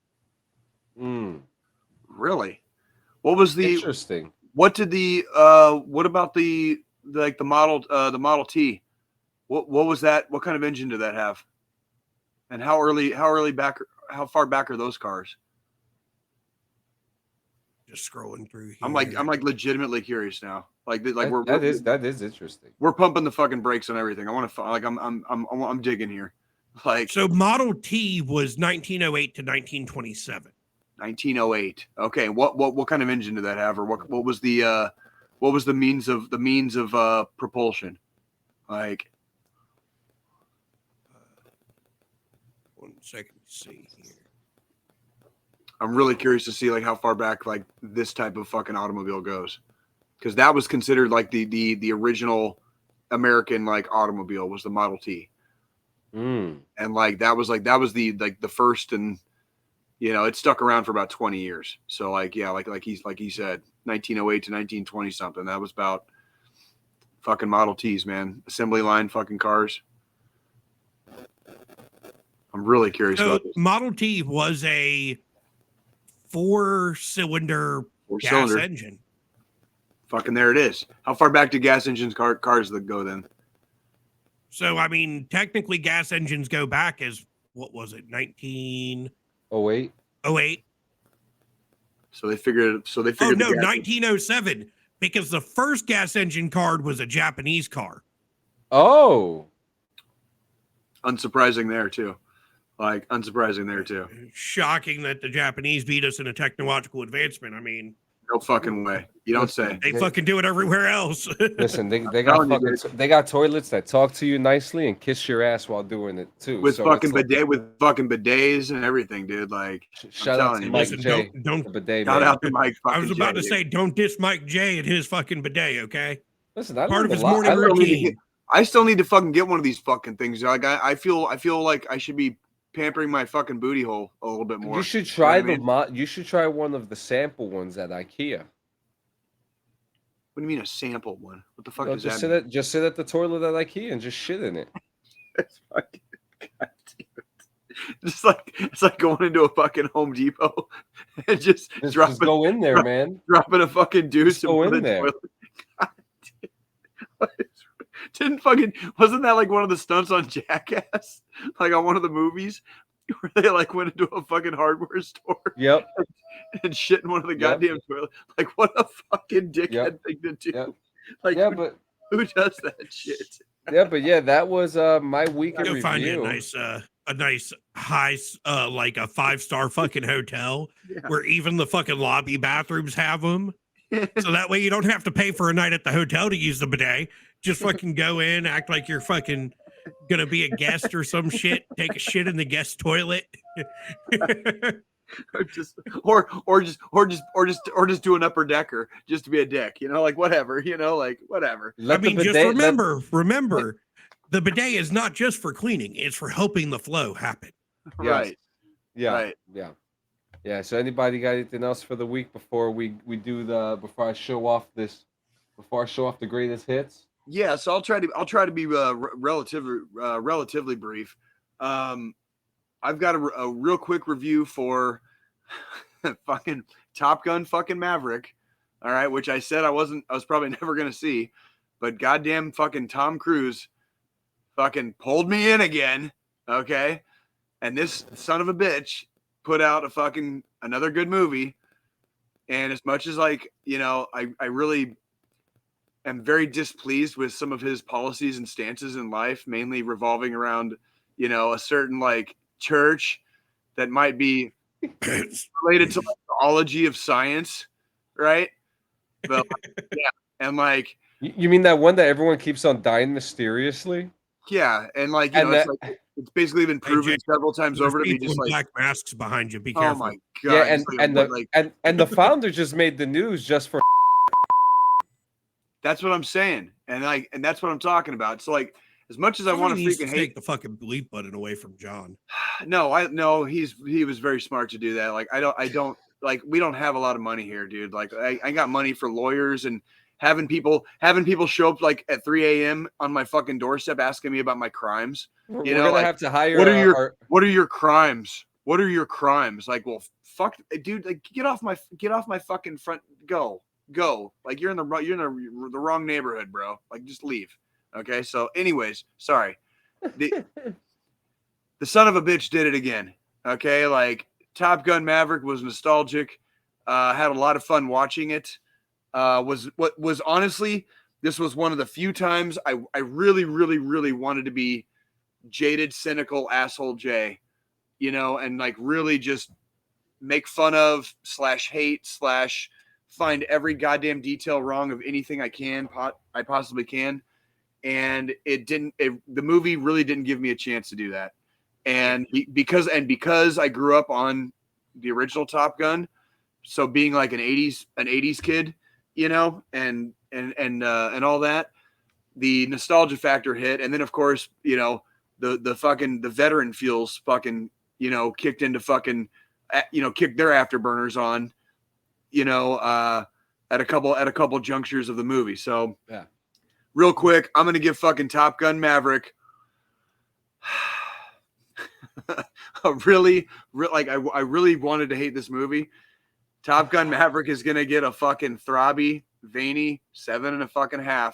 Really? What was the interesting? What did the what about the Model T? What was that? What kind of engine did that have? And how far back are those cars? Just scrolling through here. I'm like legitimately curious now. That is interesting. We're pumping the fucking brakes on everything. I want to I'm digging here. Like so Model T was 1908 to 1927. 1908. Okay, what kind of engine did that have, or what was the means of propulsion? Like 1 second to see here. I'm really curious to see like how far back like this type of fucking automobile goes, because that was considered like the original American like automobile was the Model T, and like that was the first, and it stuck around for about 20 years. So like like he said 1908 to 1920 something. That was about fucking Model Ts, man. Assembly line fucking cars. I'm really curious So about this. Model T was a 4-cylinder gas Four-cylinder. engine. Fucking there it is. How far back do gas engines cars that go then? So I mean, technically, gas engines go back as what was it, 1908? Oh wait. So they figured. Oh the no, gas 1907, because the first gas engine car was a Japanese car. Oh. Unsurprising there too. Like unsurprising there too. Shocking that the Japanese beat us in a technological advancement. I mean, No fucking way. You don't say. they fucking do it everywhere else. Listen, they telling got you, fucking they got toilets that talk to you nicely and kiss your ass while doing it too. With So fucking it's like- bidet, with fucking bidets and everything, dude. Like, shout out telling to you, Mike listen, J. don't the bidet shout man. out to Mike. I was about J, to say, don't diss Mike J and his fucking bidet, okay? Listen, I Part learned of his a lot. morning I learned- routine. I still need to fucking get one of these fucking things. Like I feel like I should be pampering my fucking booty hole a little bit more. You should try You know what I mean? You should try one of the sample ones at IKEA. What do you mean a sample one? What the fuck No, does just that sit mean? just sit at the toilet at IKEA and just shit in it. It's fucking, God damn it. It's like going into a fucking Home Depot and just Just go in there, man. dropping a fucking deuce Just go in in the there. toilet. God damn. What is- wasn't that like one of the stunts on Jackass? Like on one of the movies where they like went into a fucking hardware store Yep. and shit in one of the Yep. goddamn toilet. Like what a fucking dickhead Yep. thing to do. Yep. Like Yeah, but who does that shit? that was my week in Go find you review. a nice high, like a 5-star fucking hotel Yeah. where even the fucking lobby bathrooms have them. So that way you don't have to pay for a night at the hotel to use the bidet. Just fucking go in, act like you're fucking gonna be a guest or some shit. Take a shit in the guest toilet. or just do an upper decker just to be a dick, like whatever, like whatever. Let I mean, the just bidet, remember, the bidet is not just for cleaning; it's for helping the flow happen. Yes. Right. Yeah. Right. Yeah. So anybody got anything else for the week before before I show off the greatest hits? Yeah, so I'll try to be relatively brief. I've got a real quick review for fucking Top Gun fucking Maverick. All right, which I said I was probably never gonna see, but goddamn fucking Tom Cruise fucking pulled me in again. Okay, and this son of a bitch put out another good movie. And as much as I really am very displeased with some of his policies and stances in life, mainly revolving around, a certain church that might be related to the theology of science, right? But yeah, and You mean that one that everyone keeps on dying mysteriously? yeah, and it's basically been proven Jay, several times over to be People just in black masks behind you. Be oh careful. my god, Yeah, just and the founder just made the news just for. that's what I'm saying, and that's what I'm talking about. So as much as I want to Somebody needs freaking take hate the fucking bleep button away from John. No, he was very smart to do that. I don't we don't have a lot of money here, dude. I got money for lawyers and having people show up at 3 a.m. on my fucking doorstep asking me about my crimes. We're gonna have to hire. What are your crimes? What are your crimes? Well, fuck, dude. Get off my fucking front. Go. You're in the wrong neighborhood, bro. Just leave. Okay. So, anyways, sorry. The son of a bitch did it again. Okay. Top Gun Maverick was nostalgic. Had a lot of fun watching it. Was honestly, this was one of the few times I really, really, really wanted to be jaded, cynical asshole Jay, and really just make fun of / hate / find every goddamn detail wrong of anything I possibly can. And the movie really didn't give me a chance to do that. And because I grew up on the original Top Gun, so being an 80s kid, and all that, the nostalgia factor hit. And then of course, the veteran feels fucking, kicked into fucking, kicked their afterburners on, at a couple junctures of the movie. So yeah, real quick, I'm going to give fucking Top Gun Maverick I really wanted to hate this movie. Top Gun Maverick is gonna get a fucking throbby, veiny 7.5.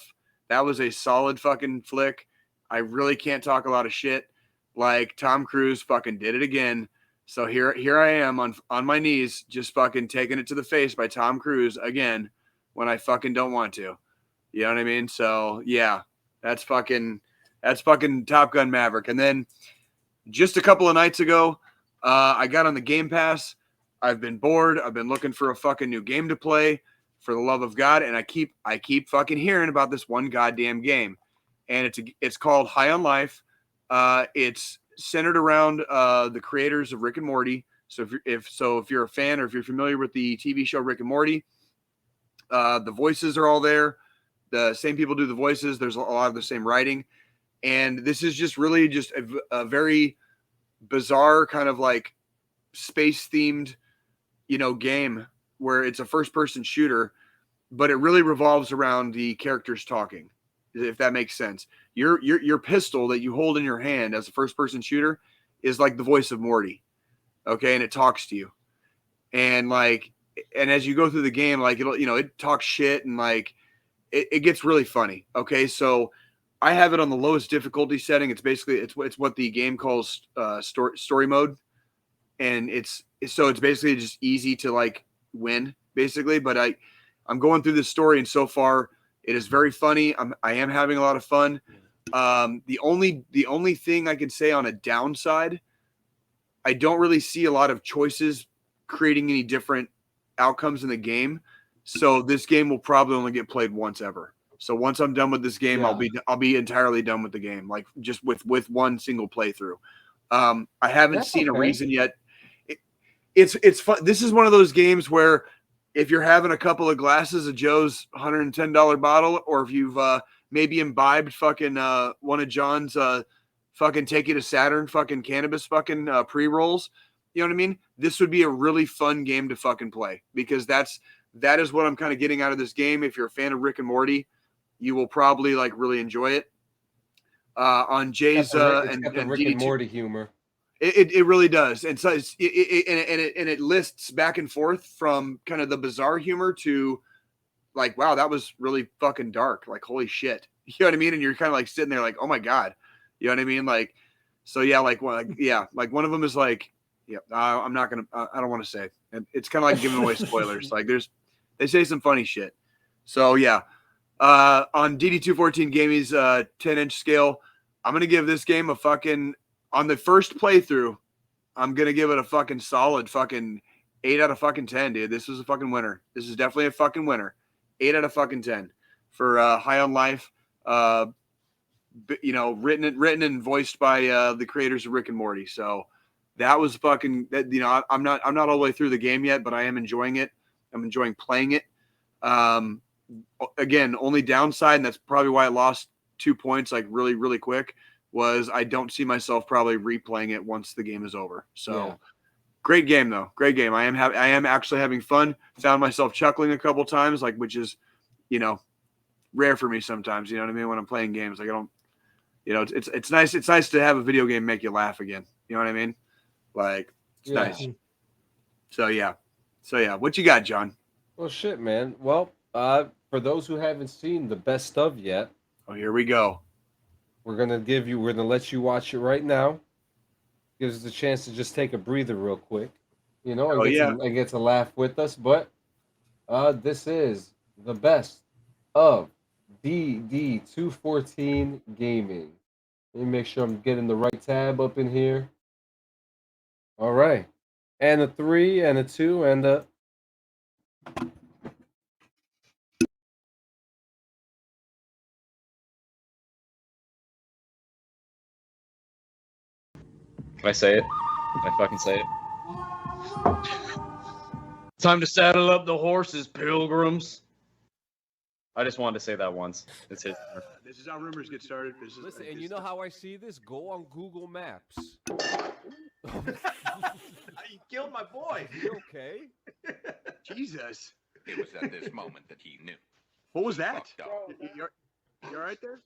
That was a solid fucking flick. I really can't talk a lot of shit. Like Tom Cruise fucking did it again. So here I am on my knees, just fucking taking it to the face by Tom Cruise again when I fucking don't want to. You know what I mean? So yeah, that's fucking Top Gun Maverick. And then just a couple of nights ago, I got on the Game Pass. I've been bored. I've been looking for a fucking new game to play, for the love of God, and I keep fucking hearing about this one goddamn game, and it's called High on Life. It's centered around the creators of Rick and Morty. So if you're a fan or if you're familiar with the TV show Rick and Morty, the voices are all there. The same people do the voices. There's a lot of the same writing, and this is just really just a very bizarre kind of like space themed, game where it's a first person shooter, but it really revolves around the characters talking, if that makes sense. Your pistol that you hold in your hand as a first person shooter is like the voice of Morty. Okay. And it talks to you. And as you go through the game, like it talks shit and like it gets really funny. Okay. So I have it on the lowest difficulty setting. It's basically, it's what the game calls story mode. And it's basically just easy to like win basically. But I'm going through this story, and so far it is very funny. I am having a lot of fun. The only thing I can say on a downside, I don't really see a lot of choices creating any different outcomes in the game. So this game will probably only get played once ever. So once I'm done with this game, Yeah. I'll be entirely done with the game, like just with one single playthrough. I haven't That's seen a okay. reason yet. It's fun. This is one of those games where if you're having a couple of glasses of Joe's $110 bottle, or if you've maybe imbibed fucking one of John's fucking take you to Saturn fucking cannabis fucking pre-rolls, you know what I mean? This would be a really fun game to fucking play, because that is what I'm kind of getting out of this game. If you're a fan of Rick and Morty, you will probably like really enjoy it. On Jay's It's got the Rick and DD2, Morty humor. It really does, and so it lists back and forth from kind of the bizarre humor to like, wow, that was really fucking dark. Like, holy shit, you know what I mean? And you're kind of like sitting there like, oh my god, you know what I mean? Like, so yeah, like one of them is like, yeah, I'm not gonna, I don't want to say. It's kind of like giving away spoilers. Like, they say some funny shit. So yeah, on DD214 Gaming's 10-inch scale, I'm gonna give this game a fucking. On the first playthrough, I'm going to give it a fucking solid fucking 8 out of fucking 10, dude. This was a fucking winner. This is definitely a fucking winner. 8 out of fucking 10 for High on Life. Written and voiced by the creators of Rick and Morty. So that was fucking, I'm not all the way through the game yet, but I am enjoying it. I'm enjoying playing it. Again, only downside, and that's probably why I lost 2 points like really, really quick, was I don't see myself probably replaying it once the game is over. So Yeah. Great game though. Great game. I am actually having fun. Found myself chuckling a couple times, like, which is, rare for me sometimes, you know what I mean? When I'm playing games, like I don't, it's nice. It's nice to have a video game make you laugh again. You know what I mean? Like, it's nice. So yeah. What you got, John? Well, shit, man. Well, for those who haven't seen the best of yet, Oh, here we go. we're gonna let you watch it right now. Gives us a chance to just take a breather real quick, and get to laugh with us. But this is the best of DD214 Gaming. Let me make sure I'm getting the right tab up in here. All right, and a 3 and a 2 and a. Can I say it? Can I fucking say it? Time to saddle up the horses, pilgrims. I just wanted to say that once. It's his. This is how rumors get started. Listen, and you know how I see this? Go on Google Maps. You killed my boy. You okay? Jesus. It was at this moment that he knew. What was that? Fucked up. You all right there?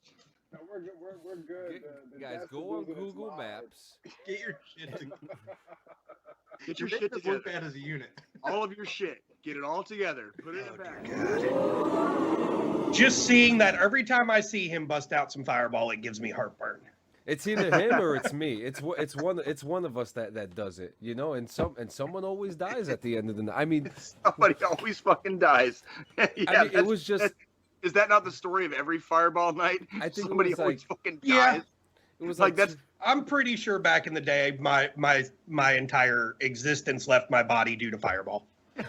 No, we're good. Guys, go on Google Maps. Get your shit together. Get your Make shit this together. look bad as a unit. All of your shit. Get it all together. Put it in a bag. Just seeing that every time I see him bust out some fireball, it gives me heartburn. It's either him or it's me. It's one of us that does it, you know. And someone always dies at the end of the night. I mean, Somebody always fucking dies. Yeah, I mean, it was just. Is that not the story of every fireball night? I think somebody it was always like, fucking Yeah. dies. it was Like that's I'm pretty sure back in the day, my entire existence left my body due to fireball. Oh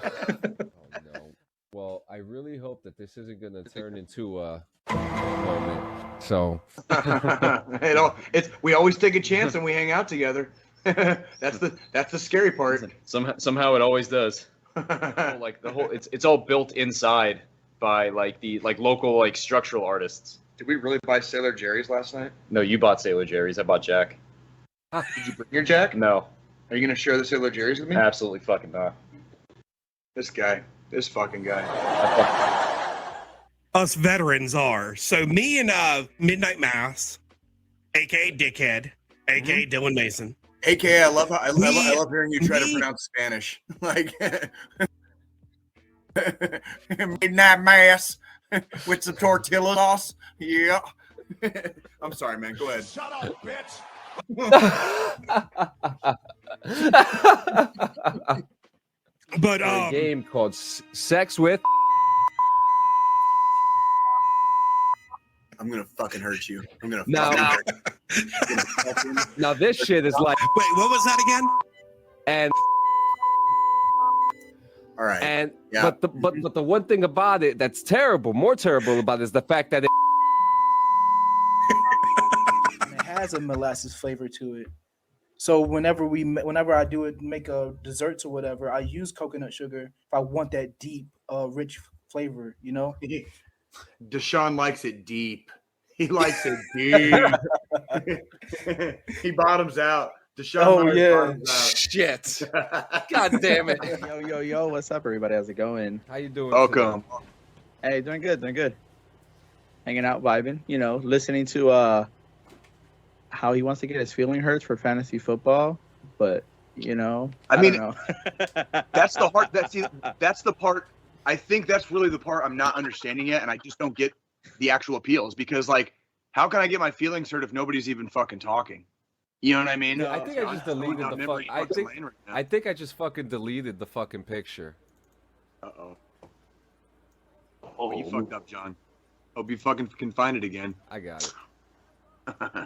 no. Well, I really hope that this isn't going to turn into a moment. So we always take a chance and we hang out together. that's the scary part. Somehow it always does. Like the whole, it's all built inside by like the local like structural artists. Did we really buy Sailor Jerry's last night? No, you bought Sailor Jerry's. I bought Jack. Did you bring your Jack? No, Are you gonna share the Sailor Jerry's with me? absolutely fucking not. This fucking guy. Us veterans are. So me and Midnight Mass, aka Dickhead, aka Dylan Mason. AKA, I love love hearing you try to pronounce Spanish. Like midnight mass with some tortilla sauce. Yeah. I'm sorry, man. Go ahead. Shut up, bitch. But a game called Sex with. I'm gonna fucking hurt you. I'm gonna Now, now this shit is like, wait, what was that again? and All right. and Yeah. but the one thing about it that's terrible, more terrible about it, is the fact that And it has a molasses flavor to it. So whenever I do it, make a desserts or whatever, I use coconut sugar if I want that deep, rich flavor. You know. Deshaun likes it deep. He likes it deep. He bottoms out. Deshaun. Oh, yeah. shit. God damn it. Yo, what's up, everybody? How's it going? How you doing? Welcome. Hey, doing good. Hanging out, vibing, listening to how he wants to get his feeling hurts for fantasy football, but I mean, don't know. That's the part. That's the part. I think that's really the part I'm not understanding yet, and I just don't get the actual appeals because, like, how can I get my feelings hurt if nobody's even fucking talking? You know what I mean? I think I just deleted the fuck. I think I just fucking deleted the fucking picture. Uh-oh. Oh, you fucked up, John. Hope you fucking can find it again. I got it.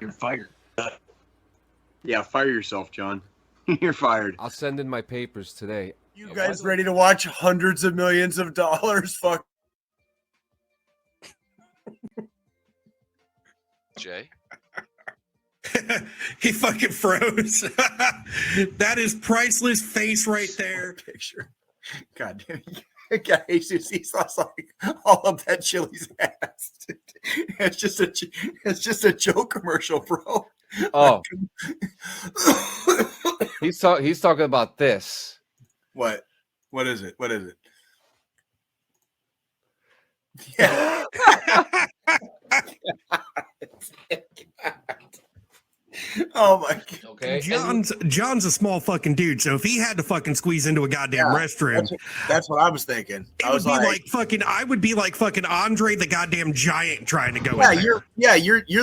You're fired. Yeah, fire yourself, John. You're fired. I'll send in my papers today. You guys ready to watch hundreds of millions of dollars? Fuck. Jay? He fucking froze. That is priceless face right there. Picture. God damn it. God, he's lost like all of that Chili's ass. It's just a joke commercial, bro. Oh, he's talking about this. What? What is it? What is it? Yeah. Oh my god. Okay. John's a small fucking dude, so if he had to fucking squeeze into a goddamn restroom, That's what I was thinking. I was like I would be like fucking Andre the goddamn giant trying to go. You're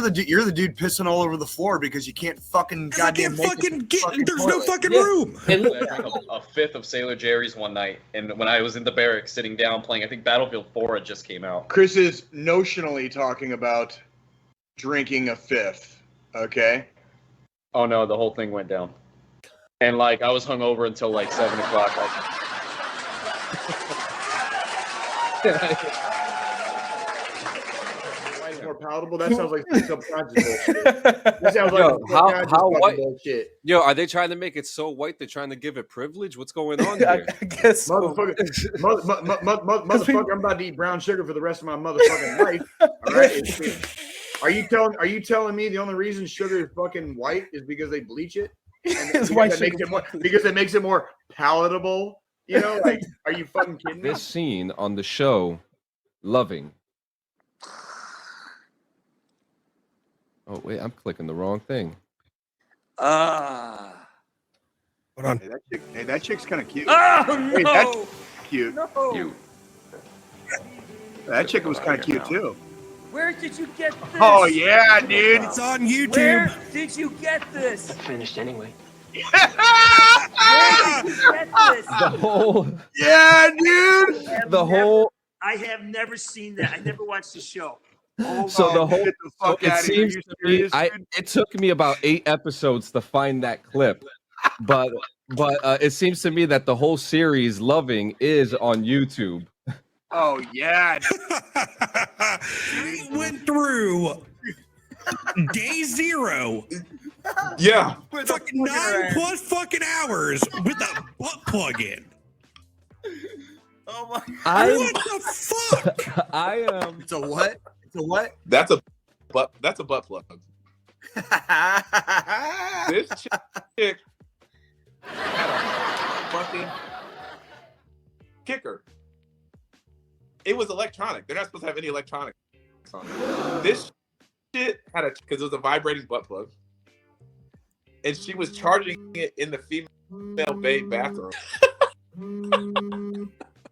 the dude pissing all over the floor because you can't fucking goddamn there's no fucking room. I drank a fifth of Sailor Jerry's one night, and when I was in the barracks sitting down playing, I think Battlefield 4 had just came out. Chris is notionally talking about drinking a fifth. Okay. Oh no, the whole thing went down. And like I was hungover until like 7 o'clock. More palatable. That sounds like subconscious bullshit. That sounds like how white? bullshit. Yo, are they trying to make it so white they're trying to give it privilege? What's going on here? I guess so. Motherfucker, I'm about to eat brown sugar for the rest of my motherfucking life. All right. Are you telling me the only reason sugar is fucking white is because they bleach it? It's white sugar. Because it makes it more palatable. You know, like, are you fucking kidding me? This scene on the show, Loving. Oh wait, I'm clicking the wrong thing. Ah. Hold on. Hey, that chick's kind of cute. Oh Hey, no! that's cute. No! You. That chick was kind of cute too. Where did you get this? Oh yeah, dude. It's on YouTube. Where did you get this? Finished anyway. Where did you get this? The whole, Yeah, dude. I have never seen that. I never watched the show. Oh, so the whole, Get the so fuck it out of here. seems You to me, serious, dude? it took me about 8 episodes to find that clip, but it seems to me that the whole series, Loving, is on YouTube. Oh yeah. We went through day 0, Yeah. fucking 9+ fucking hours with a butt plug in. Oh my. What the fuck? I am. It's a what? It's a what? That's a butt plug. This chick had a fucking kicker. It was electronic. They're not supposed to have any electronics on it. This shit had because it was a vibrating butt plug. And she was charging it in the female babe bathroom.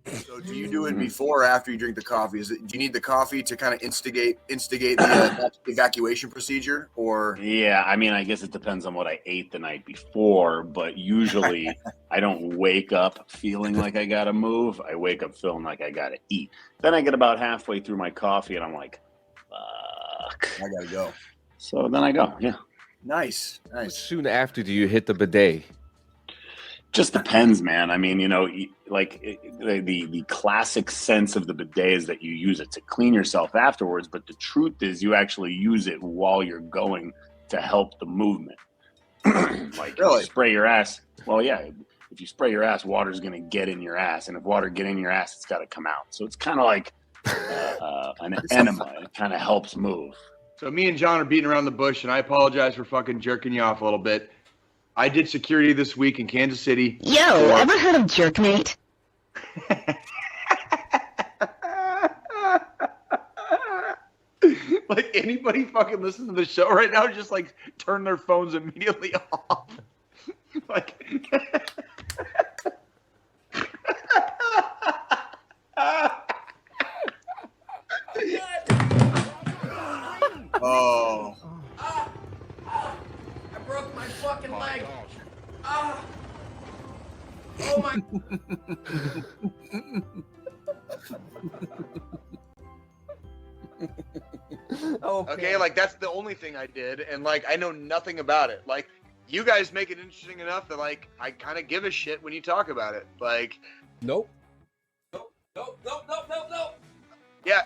So do you do it before or after you drink the coffee? Do you need the coffee to kind of instigate the evacuation procedure, or? Yeah, I mean, I guess it depends on what I ate the night before, but usually I don't wake up feeling like I gotta move. I wake up feeling like I gotta eat. Then I get about halfway through my coffee and I'm like, fuck. I gotta go. So then I go, yeah. Nice. Soon after, do you hit the bidet? Just depends, man. I mean, like the classic sense of the bidet is that you use it to clean yourself afterwards, but the truth is you actually use it while you're going to help the movement. Like Really? You spray your ass. Well, yeah, if you spray your ass, water's going to get in your ass, and if water get in your ass, it's got to come out. So it's kind of like an enema. It kind of helps move. So me and John are beating around the bush, and I apologize for fucking jerking you off a little bit. I did security this week in Kansas City. Yo, ever heard of Jerkmate? Like anybody fucking listen to the show right now, just like turn their phones immediately off. Like oh. I broke my fucking leg. Ah. Oh my. Okay, like that's the only thing I did, and like I know nothing about it. Like you guys make it interesting enough that like I kind of give a shit when you talk about it. Like, Nope. nope, nope, nope, nope, nope, nope. Yeah.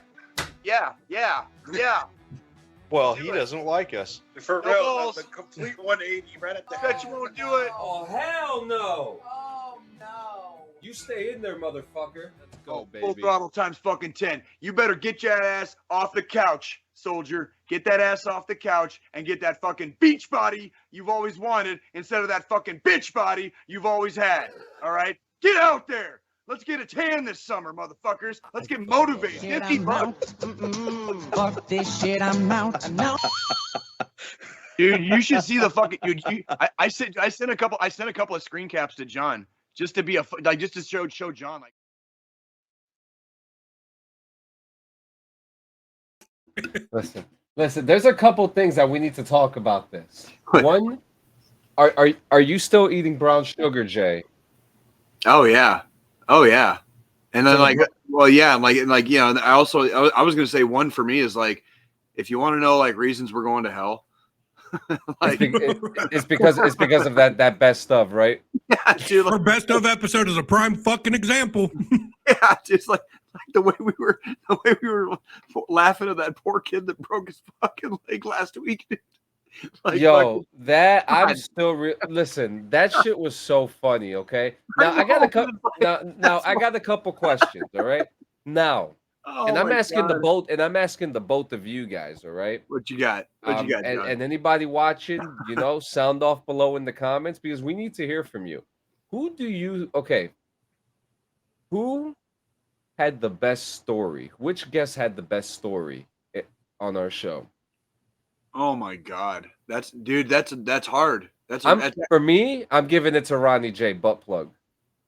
Well, Do he it. doesn't like us. For No real, balls. that's a complete 180 right at the. Oh, Bet you won't do it. Oh hell no! Oh no. You stay in there, motherfucker. Let's go, Full baby. throttle times fucking 10. You better get your ass off the couch, soldier. Get that ass off the couch and get that fucking beach body you've always wanted instead of that fucking bitch body you've always had. All right? Get out there. Let's get a tan this summer, motherfuckers. Let's get motivated. 50 bucks. Fuck this shit, I'm out. Dude, you should see the fucking dude. I sent a couple of screen caps to John just to be just to show John like. Listen. There's a couple things that we need to talk about this. One, are you still eating brown sugar, Jay? Oh yeah. And then like, well, yeah, like you know, I was gonna say one for me is like, if you want to know like reasons we're going to hell, like it's because of that best stuff, right? yeah, dude, Our like, best of episode is a prime fucking example. yeah, just like the way we were laughing at that poor kid that broke his fucking leg last week. Like, Yo, fucking, that I'm God. still listen. That shit was so funny. Okay, now I got a couple. Now I got a couple questions. All right, now, and I'm asking the both of you guys. All right, what you got? What you got? And anybody watching, sound off below in the comments because we need to hear from you. Who had the best story? Which guest had the best story on our show? Oh my God, that's hard. For me, I'm giving it to Ronnie J. Butt plug.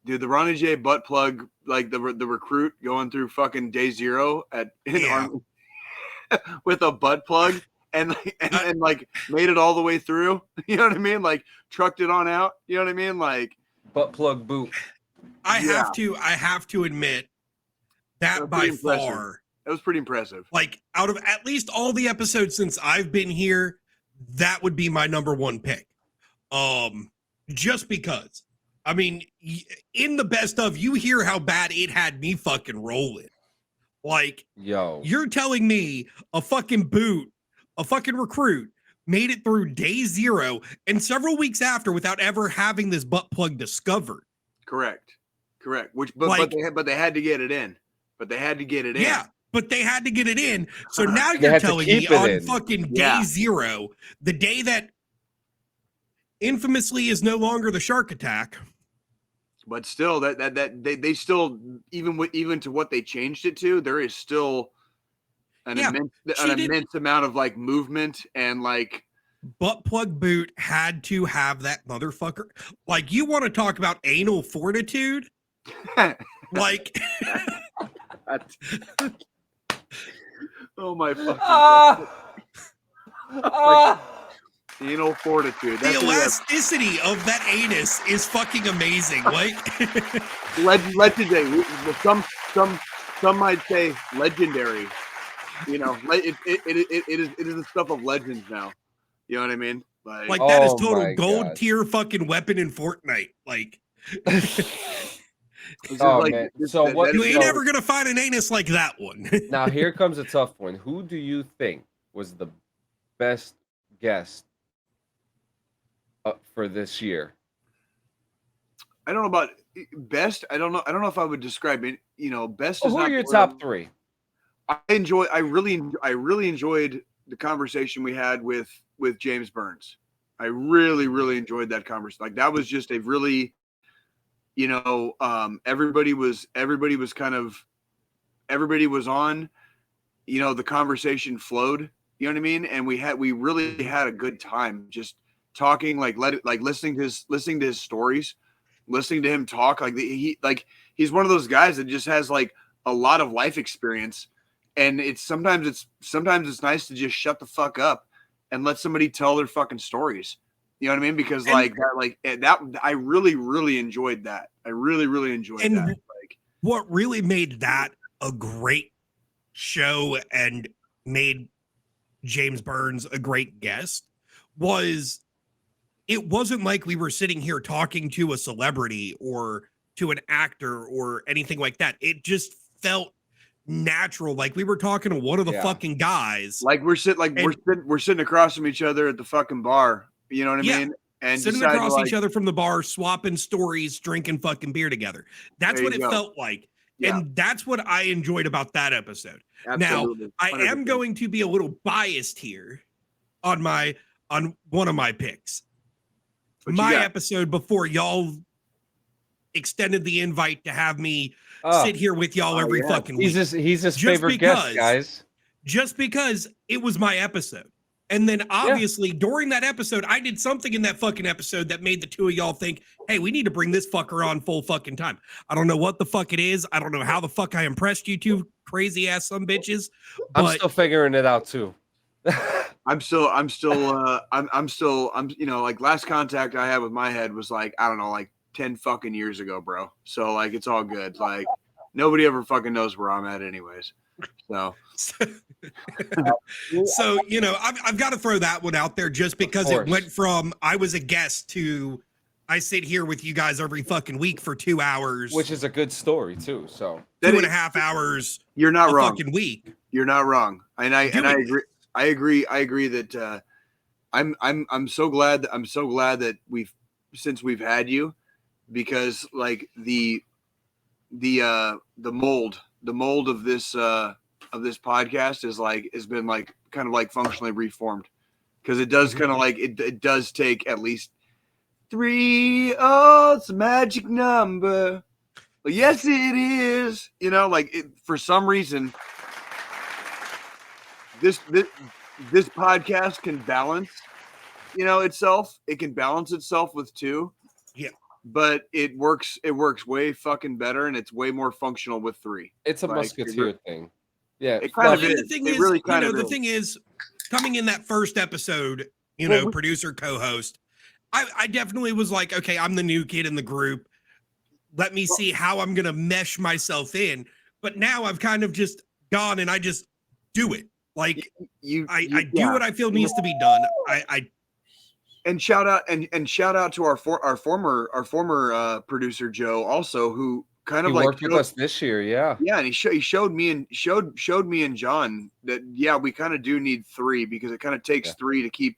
Dude, the Ronnie J. Butt plug, like the recruit going through fucking day zero Army with a butt plug and like made it all the way through. You know what I mean? Like trucked it on out. You know what I mean? Like butt plug boot. I have to admit that by far. That was pretty impressive. Like out of at least all the episodes since I've been here, that would be my number one pick. Just because. I mean, in the best of, you hear how bad it had me fucking rolling. Like, you're telling me a fucking boot, a fucking recruit made it through day zero and several weeks after without ever having this butt plug discovered. Correct. But they had to get it in. Yeah, but they had to get it in. So now you're telling me on fucking day zero, the day that infamously is no longer the shark attack. But still, that they still even to what they changed it to, there is still an immense amount of like movement and like butt plug boot had to have that motherfucker. Like, you want to talk about anal fortitude? Like, oh my fucking like, anal fortitude. The elasticity of that anus is fucking amazing. Like, legendary. Some might say legendary. You know, it is the stuff of legends now. You know what I mean? Like that is total gold tier fucking weapon in Fortnite. Like, man. So what? You ain't ever gonna find an anus like that one. Now here comes a tough one. Who do you think was the best guest for this year? I don't know about best. I don't know if I would describe it. You know, best. Who are your top three? I really enjoyed the conversation we had with James Burns. I really enjoyed that conversation. Like, that was just a really, you know, everybody was on, you know, the conversation flowed, you know what I mean? And we really had a good time just talking, listening to his stories, listening to him talk. Like, he's one of those guys that just has like a lot of life experience. And sometimes it's nice to just shut the fuck up and let somebody tell their fucking stories. You know what I mean? Because I really enjoyed that. I really enjoyed that. Like, what really made that a great show and made James Burns a great guest was it wasn't like we were sitting here talking to a celebrity or to an actor or anything like that. It just felt natural, like we were talking to one of the fucking guys. Like we're sitting across from each other at the fucking bar. You know what I mean? And sitting across each other from the bar, swapping stories, drinking fucking beer together. That's what it felt like. Yeah. And that's what I enjoyed about that episode. Absolutely. Now, I 100%. Am going to be a little biased here on one of my picks. My episode before y'all extended the invite to have me sit here with y'all every fucking week. He's his favorite guest, guys. Just because it was my episode. And then obviously during that episode, I did something in that fucking episode that made the two of y'all think, hey, we need to bring this fucker on full fucking time. I don't know what the fuck it is. I don't know how the fuck I impressed you two crazy ass some bitches. But I'm still figuring it out too. I'm you know, like, last contact I had with my head was like, I don't know, like 10 fucking years ago, bro. So like, it's all good. Like, nobody ever fucking knows where I'm at anyways. So, you know, I've got to throw that one out there just because it went from I was a guest to I sit here with you guys every fucking week for 2 hours, which is a good story too. So 2.5 hours. You're not wrong. Fucking week. You're not wrong. And I agree. I agree that I'm so glad that since we've had you, because like the mold of this podcast has been like kind of like functionally reformed, because it does kind of like it does take at least 3. Oh, it's a magic number. But yes, it is. You know, like, for some reason, this this podcast can balance, itself. It can balance itself with 2. Yeah. But it works way fucking better, and it's way more functional with 3. It's a musketeer thing. Yeah. It kind of And is. the thing It is, really kind of the is. thing is, coming in that first episode, producer, co-host, I definitely was like, okay, I'm the new kid in the group. Let me see how I'm gonna mesh myself in. But now I've kind of just gone and I just do it. Like I do what I feel needs to be done. And shout out to our former producer Joe also, who kind of worked with us this year. Yeah. Yeah, and he showed me and John that we kind of do need 3, because it kind of takes 3 to keep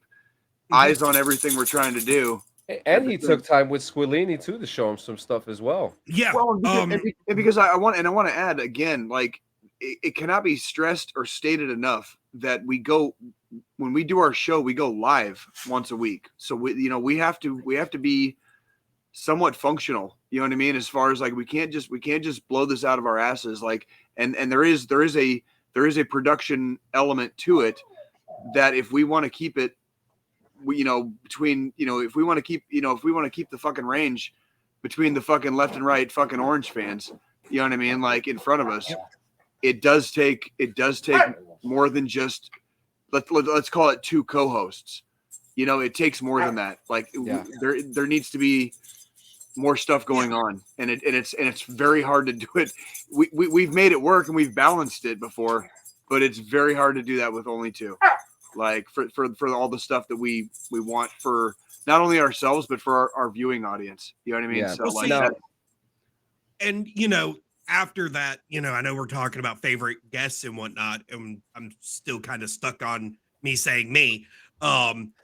eyes on everything we're trying to do. And he took time with Squillini too to show him some stuff as well. Yeah. Well, because I want to add again, like it cannot be stressed or stated enough that when we do our show, we go live once a week. So we have to be somewhat functional. You know what I mean? As far as like we can't just blow this out of our asses. Like and there is a production element to it that if we want to keep it, if we want to keep the fucking range between the fucking left and right fucking Orange fans, you know what I mean? Like in front of us, it does take more than just let's call it 2 co-hosts. It takes more than that. Like there needs to be more stuff going on, and it's very hard to do it. We've made it work and we've balanced it before, but it's very hard to do that with only 2. Like for all the stuff that we want for not only ourselves but for our viewing audience. You know what I mean? Yeah. So that. And after that, I know we're talking about favorite guests and whatnot, and I'm still kind of stuck on me saying me,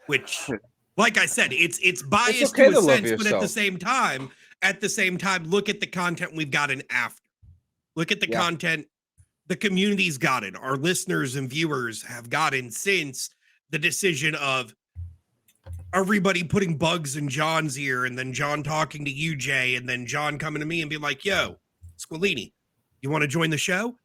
which, like I said, it's biased it's okay to a to love sense, but at yourself. the same time, look at the content we've gotten after. Look at the content the community's gotten, our listeners and viewers have gotten since the decision of everybody putting bugs in John's ear, and then John talking to you, Jay, and then John coming to me and being like, yo, Squillini, you want to join the show?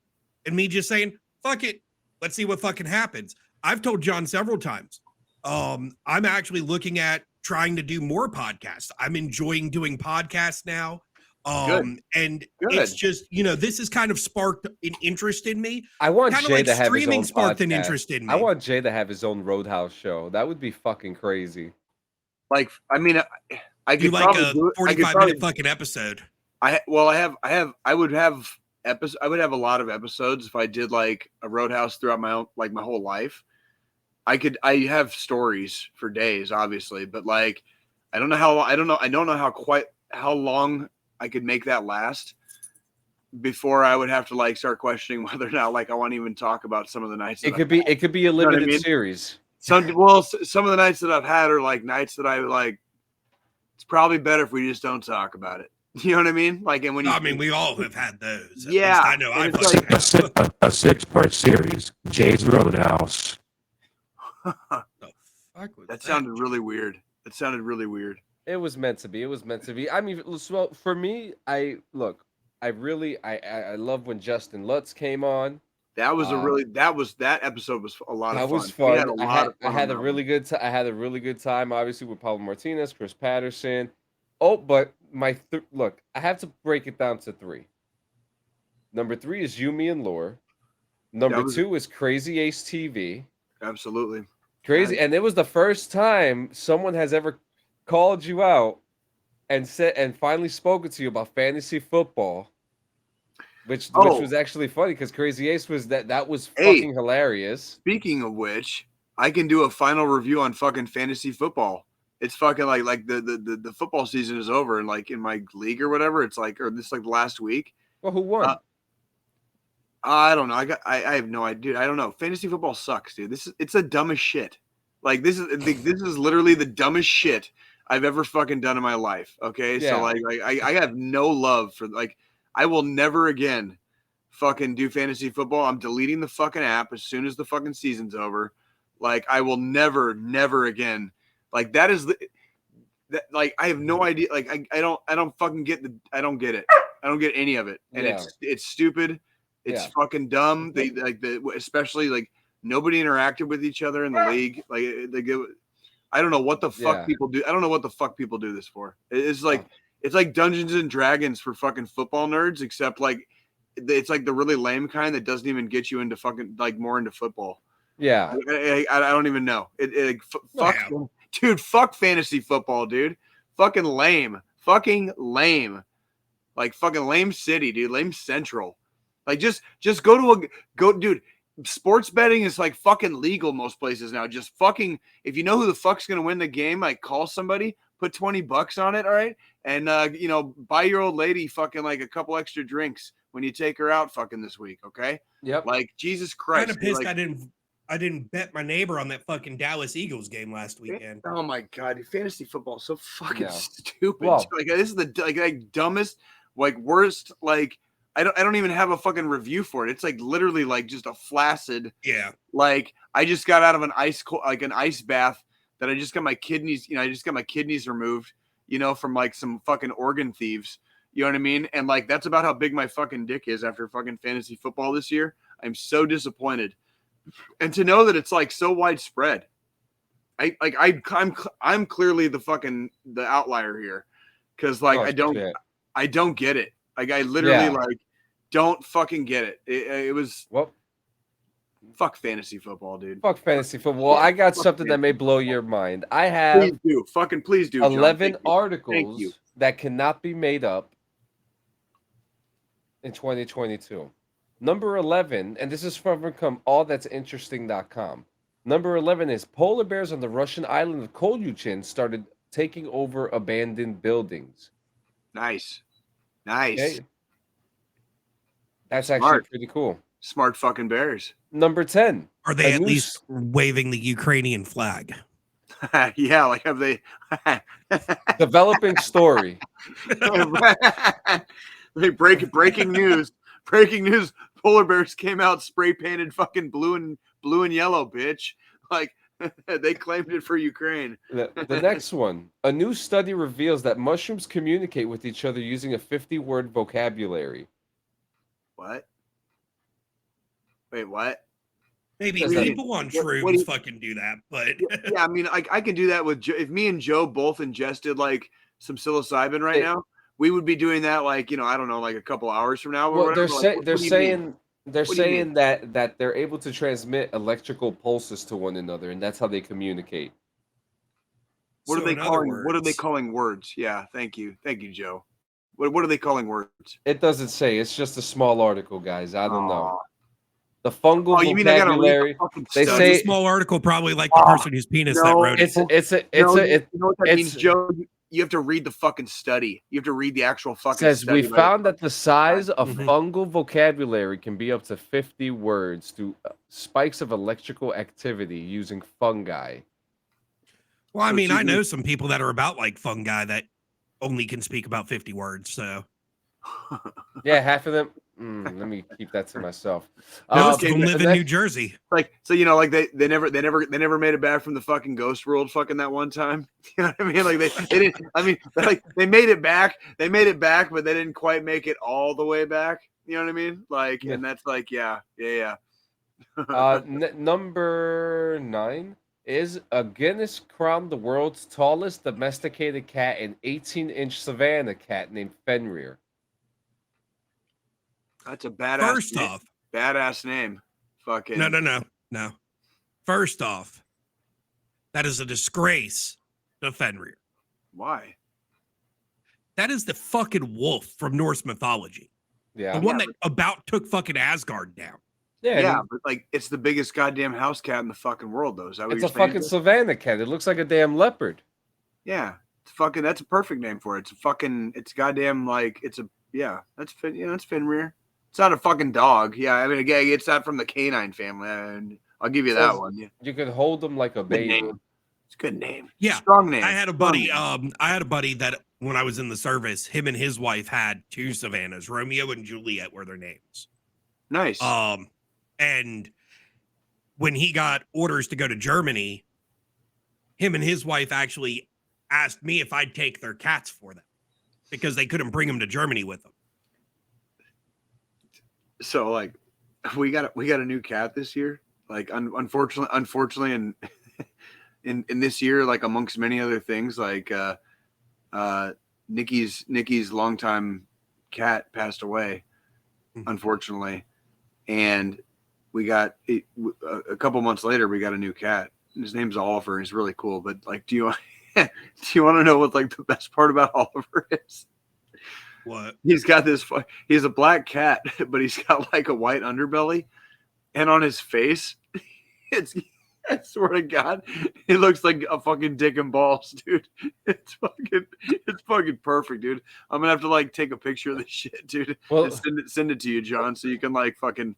And me just saying, fuck it. Let's see what fucking happens. I've told John several times, I'm actually looking at trying to do more podcasts. I'm enjoying doing podcasts now. And it's just, this has kind of sparked an interest in me. I want kind Jay of like to have streaming his own sparked an podcast. interest in me. I want Jay to have his own Roadhouse show. That would be fucking crazy. Like, I mean, I do could like probably a do it. 45-minute fucking episode. I would have a lot of episodes if I did like a Roadhouse throughout my whole life. I have stories for days, obviously, but like, I don't know how long I could make that last before I would have to like start questioning whether or not like I want to even talk about some of the nights. It could be a limited series. Some of the nights that I've had are like nights that I like. It's probably better if we just don't talk about it. You know what I mean? Like, and when we all have had those. At least I know I've like a 6-part series, Jay's Roadhouse. That sounded really weird. It was meant to be. I mean, well, for me, I love when Justin Lutz came on. That episode was a lot of fun. That was fun. I had a really good time, obviously, with Pablo Martinez, Chris Patterson. Oh, but look, I have to break it down to 3. Number 3 is Yumi and Lore. Number 2 is Crazy Ace TV. Absolutely. Crazy. And it was the first time someone has ever called you out and finally spoken to you about fantasy football. Which was actually funny because Crazy Ace was that was fucking hilarious. Speaking of which, I can do a final review on fucking fantasy football. It's fucking like the football season is over, and like in my league or whatever, it's like, or this like last week. Well, who won? I don't know. I have no idea. I don't know. Fantasy football sucks, dude. It's the dumbest shit. Like this is literally the dumbest shit I've ever fucking done in my life. Okay, Yeah. So like I have no love for like. I will never again fucking do fantasy football. I'm deleting the fucking app as soon as the fucking season's over. Like I will never again. Like that is that like I have no idea. Like I don't fucking get I don't get it. I don't get any of it. And it's stupid. It's fucking dumb. They like especially like Nobody interacted with each other in the league. Like I don't know what the fuck people do. I don't know what the fuck people do this for. It's like Dungeons and Dragons for fucking football nerds, except like it's like the really lame kind that doesn't even get you into fucking like more into football. Yeah, I don't even know. Fuck, dude. Fuck fantasy football, dude. Fucking lame. Like fucking lame city, dude. Lame central. Like just go, dude. Sports betting is like fucking legal most places now. Just fucking, if you know who the fuck's gonna win the game, like call somebody, put $20 on it, all right, and buy your old lady fucking like a couple extra drinks when you take her out fucking this week, okay? Yep. Like Jesus Christ. Kind of pissed like, I didn't bet my neighbor on that fucking Dallas Eagles game last weekend. Oh my god, fantasy football is so fucking No. stupid. Well- Like this is the like dumbest, like worst, like I don't even have a fucking review for it. It's like literally like just a flaccid. Yeah. Like I just got out of an ice bath that I just got my kidneys, removed, from like some fucking organ thieves. You know what I mean? And like that's about how big my fucking dick is after fucking fantasy football this year. I'm so disappointed. And to know that it's like so widespread. I'm clearly the outlier here. Cause like I don't get it. Like I literally like don't fucking get it. It was fuck fantasy football, dude. Fuck fantasy football. Well, I got something that may blow your mind. I have please do. John. 11 Thank you. articles that cannot be made up in 2022. Number 11, and this is from allthat'sinteresting.com. Number 11 is polar bears on the Russian island of Kolyuchin started taking over abandoned buildings. Nice. Okay. That's actually pretty cool. Smart fucking bears. Number 10. Are they at least waving the Ukrainian flag? Yeah, like have they developing story. Breaking news. Breaking news. Polar bears came out spray painted fucking blue and yellow, bitch. Like they claimed it for Ukraine. The next one. A new study reveals that mushrooms communicate with each other using a 50-word vocabulary. What? Wait, what? Maybe people on shrooms fucking do that, but yeah, I mean, I can do that with if me and Joe both ingested like some psilocybin right now, we would be doing that like I don't know, like a couple hours from now. Well, they're saying that they're able to transmit electrical pulses to one another, and that's how they communicate. What are they calling? What are they calling words? Yeah, thank you, Joe. What are they calling words? It doesn't say. It's just a small article, guys. I don't know. The fungal vocabulary. You mean I gotta read the they study? say it's a small article, probably like the person whose penis that wrote it. You know what that means, Joe? You have to read the fucking study. You have to read the actual fucking says study. We found that the size of fungal vocabulary can be up to 50 words through spikes of electrical activity using fungi. Well, I mean, I know some people that are about like fungi that only can speak about 50 words. So, yeah, half of them. Let me keep that to myself. Most of them live in New Jersey. Like they never made it back from the fucking ghost world fucking that one time. You know what I mean? Like they didn't. I mean, like they made it back. They made it back, but they didn't quite make it all the way back. You know what I mean? Like, and that's like, yeah. Number 9 is a Guinness crowned the world's tallest domesticated cat, an 18-inch Savannah cat named Fenrir. That's a badass. First off, badass name. Fucking no. First off, that is a disgrace to Fenrir. Why? That is the fucking wolf from Norse mythology. Yeah, the one that about took fucking Asgard down. Yeah, but like it's the biggest goddamn house cat in the fucking world, though. Is that what it's you're a saying? fucking Savannah cat. It looks like a damn leopard. Yeah, it's fucking. That's a perfect name for it. It's a fucking. It's goddamn like it's a. Yeah, that's Fenrir. It's not a fucking dog. Yeah, I mean, again, it's not from the canine family. And I'll give you that one. Yeah. You could hold them like a baby. It's a good name. Yeah, strong name. I had a buddy. I had a buddy that when I was in the service, him and his wife had 2 Savannahs. Romeo and Juliet were their names. Nice. And when he got orders to go to Germany, him and his wife actually asked me if I'd take their cats for them because they couldn't bring them to Germany with them. So like we got a new cat this year. like unfortunately, and in this year, like amongst many other things, like Nikki's longtime cat passed away, unfortunately, and we got a couple months later we got a new cat. His name's Oliver. He's really cool. But like, do you want to know what like the best part about Oliver is? What? He's got this. He's a black cat, but he's got like a white underbelly, and on his face, it's. I swear to God, it looks like a fucking dick and balls, dude. It's fucking perfect, dude. I'm gonna have to like take a picture of this shit, dude, Well, and send it to you, John, so you can like fucking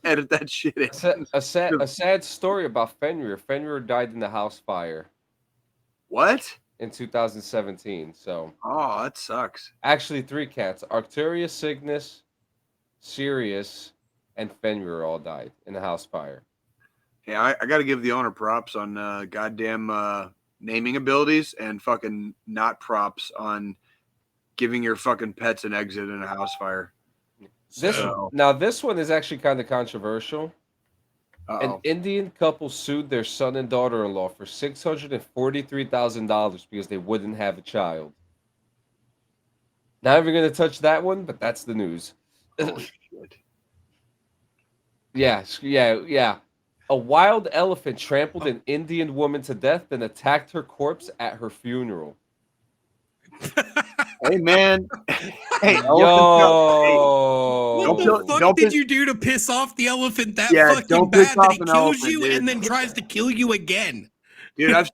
edit that shit in. A sad story about Fenrir. Fenrir died in the house fire. What? In 2017. So. Oh, that sucks. Actually, 3 cats: Arcturus, Cygnus, Sirius, and Fenrir all died in the house fire. Yeah, I got to give the owner props on goddamn naming abilities and fucking not props on giving your fucking pets an exit in a house fire. This one is actually kind of controversial. An Indian couple sued their son and daughter-in-law for $643,000 because they wouldn't have a child. Not even going to touch that one, but that's the news. Holy shit. Yeah. A wild elephant trampled an Indian woman to death, then attacked her corpse at her funeral. Hey, man. Hey, yo. What the fuck did you do to piss off the elephant that fucking piss bad off that he an kills elephant, you dude. and then tries to kill you again? Dude, I've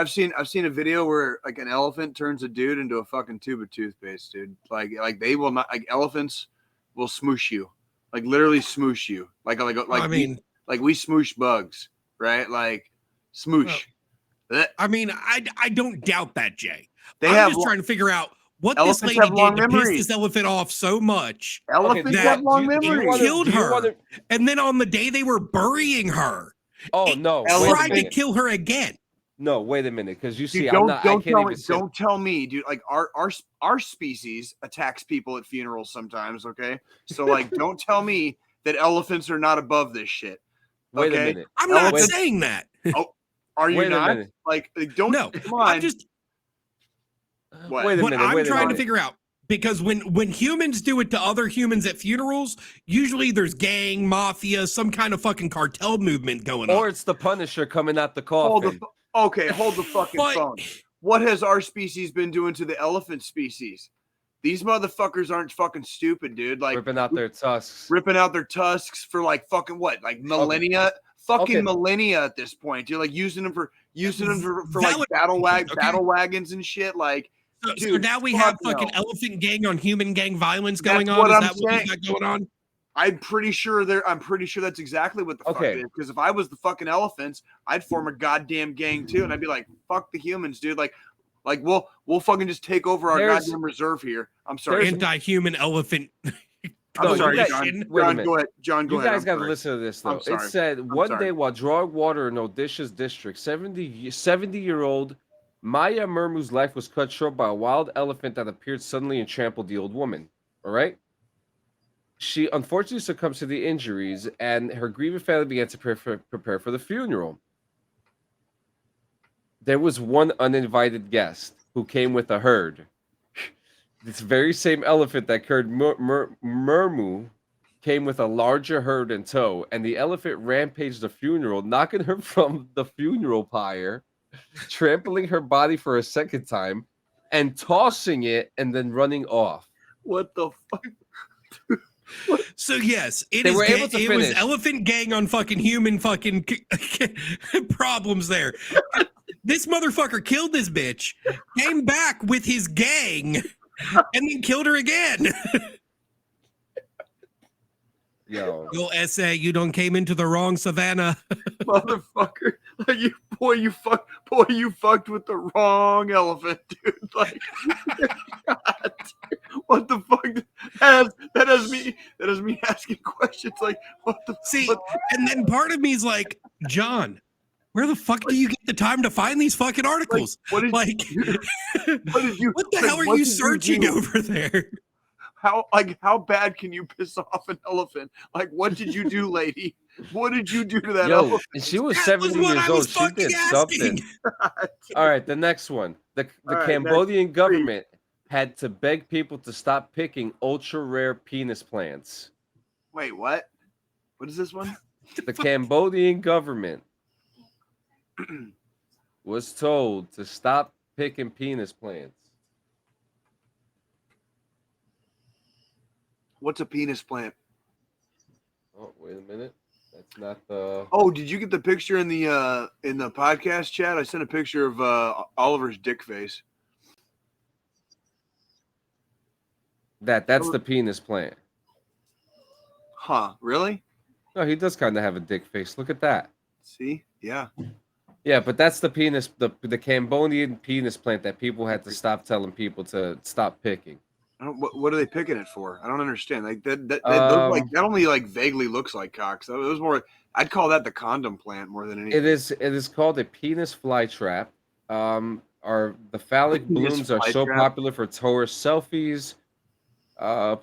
seen a video where like an elephant turns a dude into a fucking tube of toothpaste, dude. Like they will not, like elephants will smoosh you. Like literally smoosh you. Like I mean, like we smoosh bugs, right? Like smoosh. I mean, I don't doubt that, Jay. I'm just trying to figure out what this lady did to piss this elephant off so much Elephants have long memories. Killed her. And then on the day they were burying her, tried to kill her again. No, wait a minute, because you see, Dude, don't tell me, dude. Like our species attacks people at funerals sometimes. Okay, so like, don't tell me that elephants are not above this shit. Okay? Wait a minute. I'm not saying that. Oh, are you Wait a not? minute. Like, don't. No, come on. I'm just. What? Wait a minute. I'm trying to figure out, because when humans do it to other humans at funerals, usually there's gang, mafia, some kind of fucking cartel movement going on. Or it's the Punisher coming out the coffin. Hold the fucking phone. What has our species been doing to the elephant species? These motherfuckers aren't fucking stupid, dude. Like ripping out their tusks. For like fucking what? Like millennia? Fucking millennia at this point. You're like using them for like battle wagons and shit. Like so now we have fucking elephant gang on human gang violence going That's on. what Is I'm that what saying. we got going on? I'm pretty sure that's exactly what the fuck it is. Because if I was the fucking elephants, I'd form a goddamn gang too, and I'd be like, "Fuck the humans, dude!" Like we'll fucking just take over our goddamn reserve here. I'm sorry, anti-human elephant. I'm sorry, John. Go ahead. John, go you ahead. guys got to listen to this though. It said one day while drawing water in Odisha's district, 70-year-old Maya Murmu's life was cut short by a wild elephant that appeared suddenly and trampled the old woman. All right. She unfortunately succumbs to the injuries, and her grieving family began to prepare for the funeral. There was one uninvited guest who came with a herd. This very same elephant that killed Murmu came with a larger herd in tow, and the elephant rampaged the funeral, knocking her from the funeral pyre, trampling her body for a second time, and tossing it, and then running off. What the fuck? So yes, it was elephant gang on fucking human fucking problems there. This motherfucker killed this bitch, came back with his gang, and then killed her again. Yo, SA, you done came into the wrong savannah, motherfucker. Like you fucked with the wrong elephant, dude. Like, God, what the fuck? That has me asking questions like, what the? And then part of me is like, John, where the fuck do you get the time to find these fucking articles? What the hell are you searching over there? how bad can you piss off an elephant? Like, what did you do, lady? What did you do to that Yo, elephant? she was That 70 was what years I was old. She fucking did asking. something. All right, the next one. The right, Cambodian next, government had to beg people to stop picking ultra rare penis plants. Wait, what? What is this one? The Cambodian government was told to stop picking penis plants. What's a penis plant? Oh, wait a minute. That's not the. Oh, did you get the picture in the podcast chat? I sent a picture of Oliver's dick face. That's the penis plant. Huh? Really? No, he does kind of have a dick face. Look at that. See? Yeah. Yeah, but that's the penis, the Cambodian penis plant that people had to stop telling people to stop picking. What are they picking it for? I don't understand. Like that only like vaguely looks like cock. So it was more. I'd call that the condom plant more than anything. It is called a penis fly trap. The phallic blooms are so popular for tourist selfies.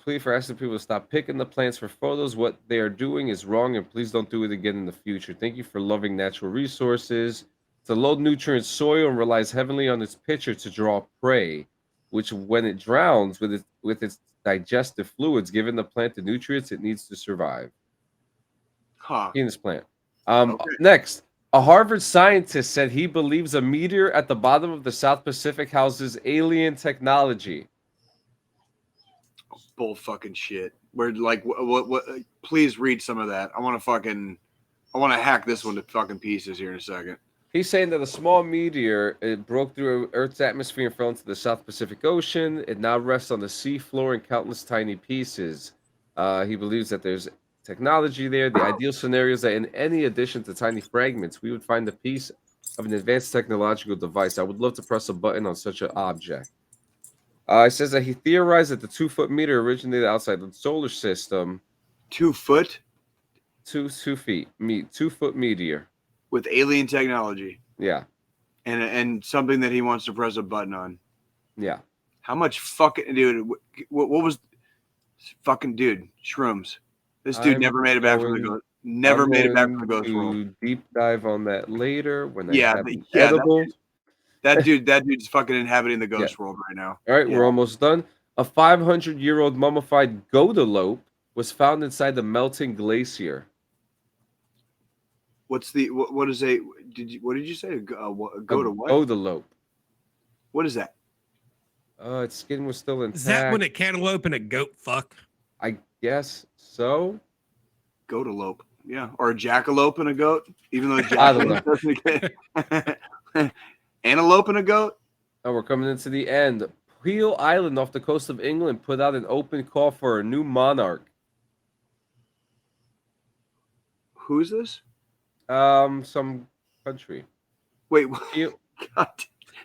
Plea for asking people to stop picking the plants for photos. What they are doing is wrong, and please don't do it again in the future. Thank you for loving natural resources. It's a low-nutrient soil and relies heavily on its pitcher to draw prey, which, when it drowns with its digestive fluids, giving the plant the nutrients it needs to survive. Huh. Penis plant. Okay. Next, a Harvard scientist said he believes a meteor at the bottom of the South Pacific houses alien technology. Bull fucking shit. Where like what? Please read some of that. I want to hack this one to fucking pieces here in a second. He's saying that a small meteor broke through Earth's atmosphere and fell into the South Pacific Ocean. It now rests on the sea floor in countless tiny pieces. He believes that there's technology there. The ideal scenario is that in any addition to tiny fragments, we would find a piece of an advanced technological device. I would love to press a button on such an object. It says that he theorized that the 2-foot meteor originated outside the solar system. 2 foot? 2 feet. 2-foot meteor. With alien technology. Yeah. And something that he wants to press a button on. Yeah. How much fucking dude? What was fucking dude? Shrooms. This dude never made it back from the ghost. Never made it back from the ghost world. Deep dive on that later when edible. That dude's fucking inhabiting the ghost world right now. All right, we're almost done. A 500-year-old mummified goatalope was found inside the melting glacier. What did you say? Go to what? Goatalope. What is that? Its skin was still intact. Is that when a cantaloupe and a goat fuck? I guess so. Goatalope. Yeah. Or a jackalope and a goat. Even though jackalope doesn't get antelope and a goat. Oh, we're coming into the end. Peel Island off the coast of England put out an open call for a new monarch. Who's this? Some country. Wait, God,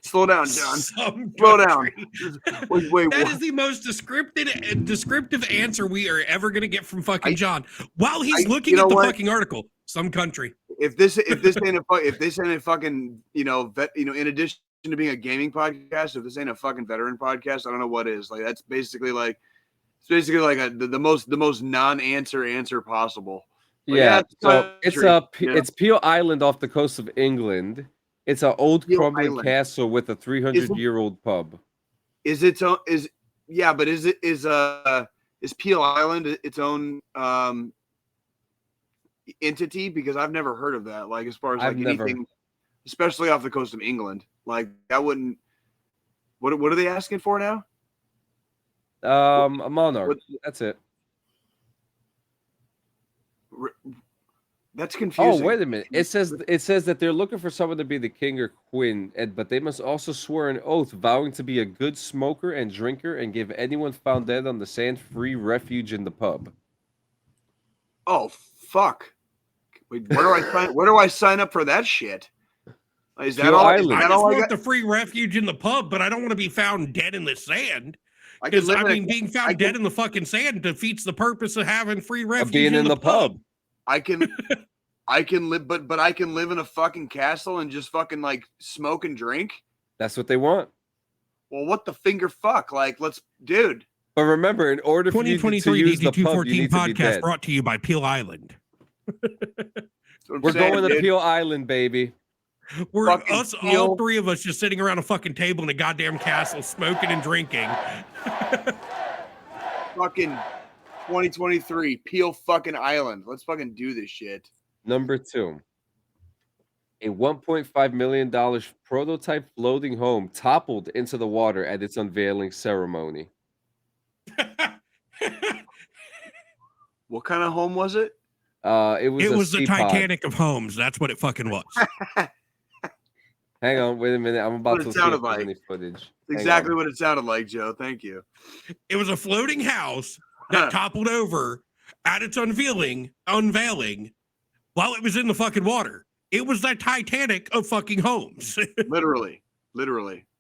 slow down, John. Slow down. Wait. That is the most descriptive answer we are ever going to get from fucking John. While he's looking at the fucking article, some country. If this ain't a fucking in addition to being a gaming podcast, if this ain't a fucking veteran podcast, I don't know what is. Like that's basically like the most non-answer possible. But yeah, so it's Peel Island off the coast of England. It's an old crumbling castle with a 300-year-old pub. Is Peel Island its own entity? Because I've never heard of that. Like as far as like anything, especially off the coast of England. Like that wouldn't. What are they asking for now? A monarch. That's it. That's confusing. Oh, wait a minute. It says that they're looking for someone to be the king or queen, but they must also swear an oath vowing to be a good smoker and drinker and give anyone found dead on the sand free refuge in the pub. Oh fuck! Wait, where do I sign up for that shit? Is that all? I just want the free refuge in the pub, but I don't want to be found dead in the sand. Because being found dead in the fucking sand defeats the purpose of having free refuge being in the pub. I can live, but I can live in a fucking castle and just fucking like smoke and drink. That's what they want. Well, what the finger fuck? Like, dude. But remember, in order for you to 2023 use the pub, you DD214 need to be podcast dead. brought to you by Peel Island. We're going to Peel Island, baby. We're Fucking us, Peel. all three of us, just sitting around a fucking table in a goddamn castle, smoking and drinking. Fucking 2023 Peel fucking Island. Let's fucking do this shit. Number 2. A $1.5 million prototype floating home toppled into the water at its unveiling ceremony. What kind of home was it? It was the sea pod. Titanic of homes. That's what it fucking was. Hang on, wait a minute. I'm about What it to see if sounded there's like. any footage. Exactly what it sounded like, Joe. Thank you. It was a floating house that toppled over at its unveiling while it was in the fucking water. It was the Titanic of fucking homes. Literally.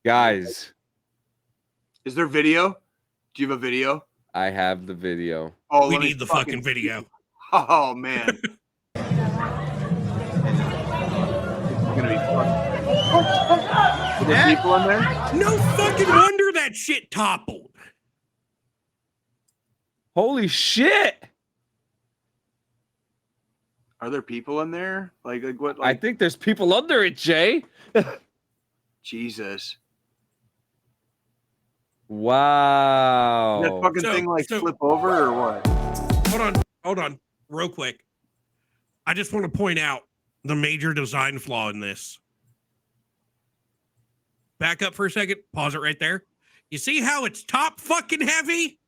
Guys, Is there video? Do you have a video? I have the video. Oh, We let me need the fucking video. Oh man. It's gonna be fun. Are there people in there? No fucking wonder that shit toppled. Holy shit! Are there people in there? Like what? I think there's people under it, Jay. Jesus. Wow. Did that fucking thing flip over or what? Hold on, real quick. I just want to point out the major design flaw in this. Back up for a second. Pause it right there. You see how it's top fucking heavy?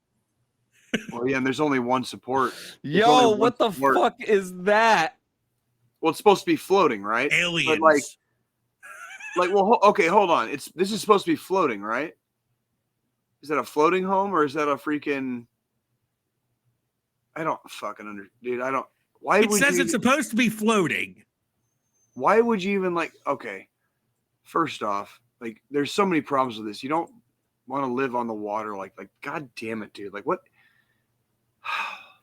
Well, yeah, and there's only one support. Yo, what the fuck is that? Well, it's supposed to be floating, right? Aliens. But well, okay, hold on. This is supposed to be floating, right? Is that a floating home or is that a freaking? I don't fucking dude. I don't. Why it says it's supposed to be floating. Why would you even okay? First off, there's so many problems with this. You don't want to live on the water, like God damn it, dude. What?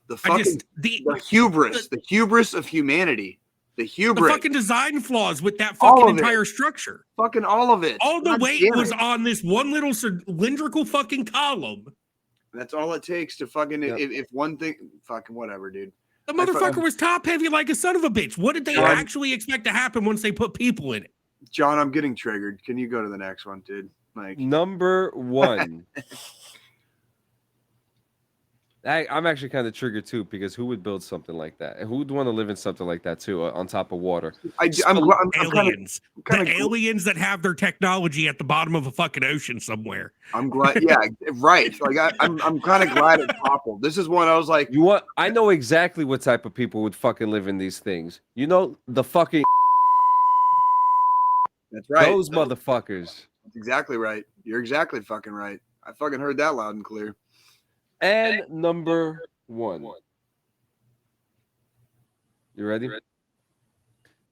The fucking the hubris of humanity. The hubris. The fucking design flaws with that fucking entire structure. Fucking all of it. All the weight was on this one little cylindrical fucking column. That's all it takes to fucking if one thing fucking whatever, dude. The motherfucker was top heavy like a son of a bitch. What did they actually expect to happen once they put people in it? John, I'm getting triggered. Can you go to the next one, dude? Number 1. I'm actually kind of triggered too, because who would build something like that? And who would want to live in something like that too, on top of water? Aliens. Aliens that have their technology at the bottom of a fucking ocean somewhere. I'm glad. Yeah, right. I'm kind of glad it toppled. This is one I was like, I know exactly what type of people would fucking live in these things. You know, the fucking. That's right. Those motherfuckers. That's exactly right. You're exactly fucking right. I fucking heard that loud and clear. And number 1. You ready?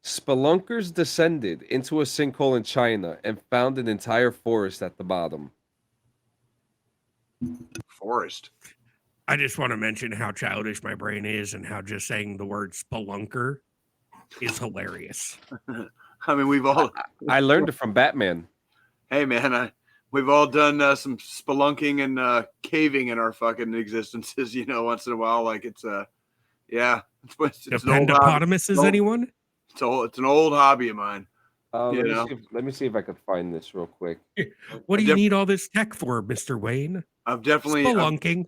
Spelunkers descended into a sinkhole in China and found an entire forest at the bottom. Forest. I just want to mention how childish my brain is and how just saying the word spelunker is hilarious. I mean, we've all. I learned it from Batman. Hey, man, we've all done some spelunking and caving in our fucking existences, once in a while. It's yeah. It's Dependopotamuses, anyone? It's an old hobby of mine. Let me see if I could find this real quick. What do you need all this tech for, Mr. Wayne? I've definitely spelunking.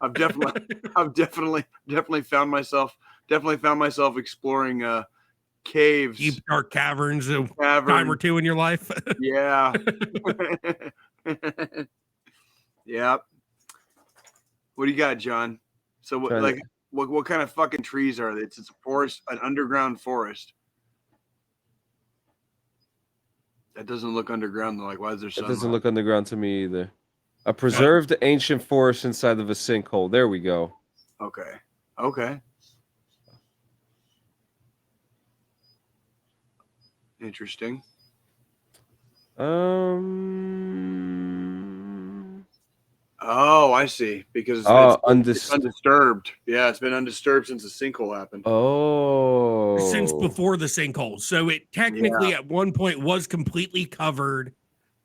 I've definitely found myself exploring caves, deep dark caverns a time or two in your life. Yeah. Yeah. What do you got, John? So what kind of fucking trees are they? It's a forest, an underground forest. That doesn't look underground though. Why is there sun? It doesn't look underground to me either. A preserved ancient forest inside of a sinkhole. There we go. Okay. Interesting. Oh, I see. Because it's undisturbed. Yeah, it's been undisturbed since the sinkhole happened. Oh. Since before the sinkhole. So it technically at one point was completely covered,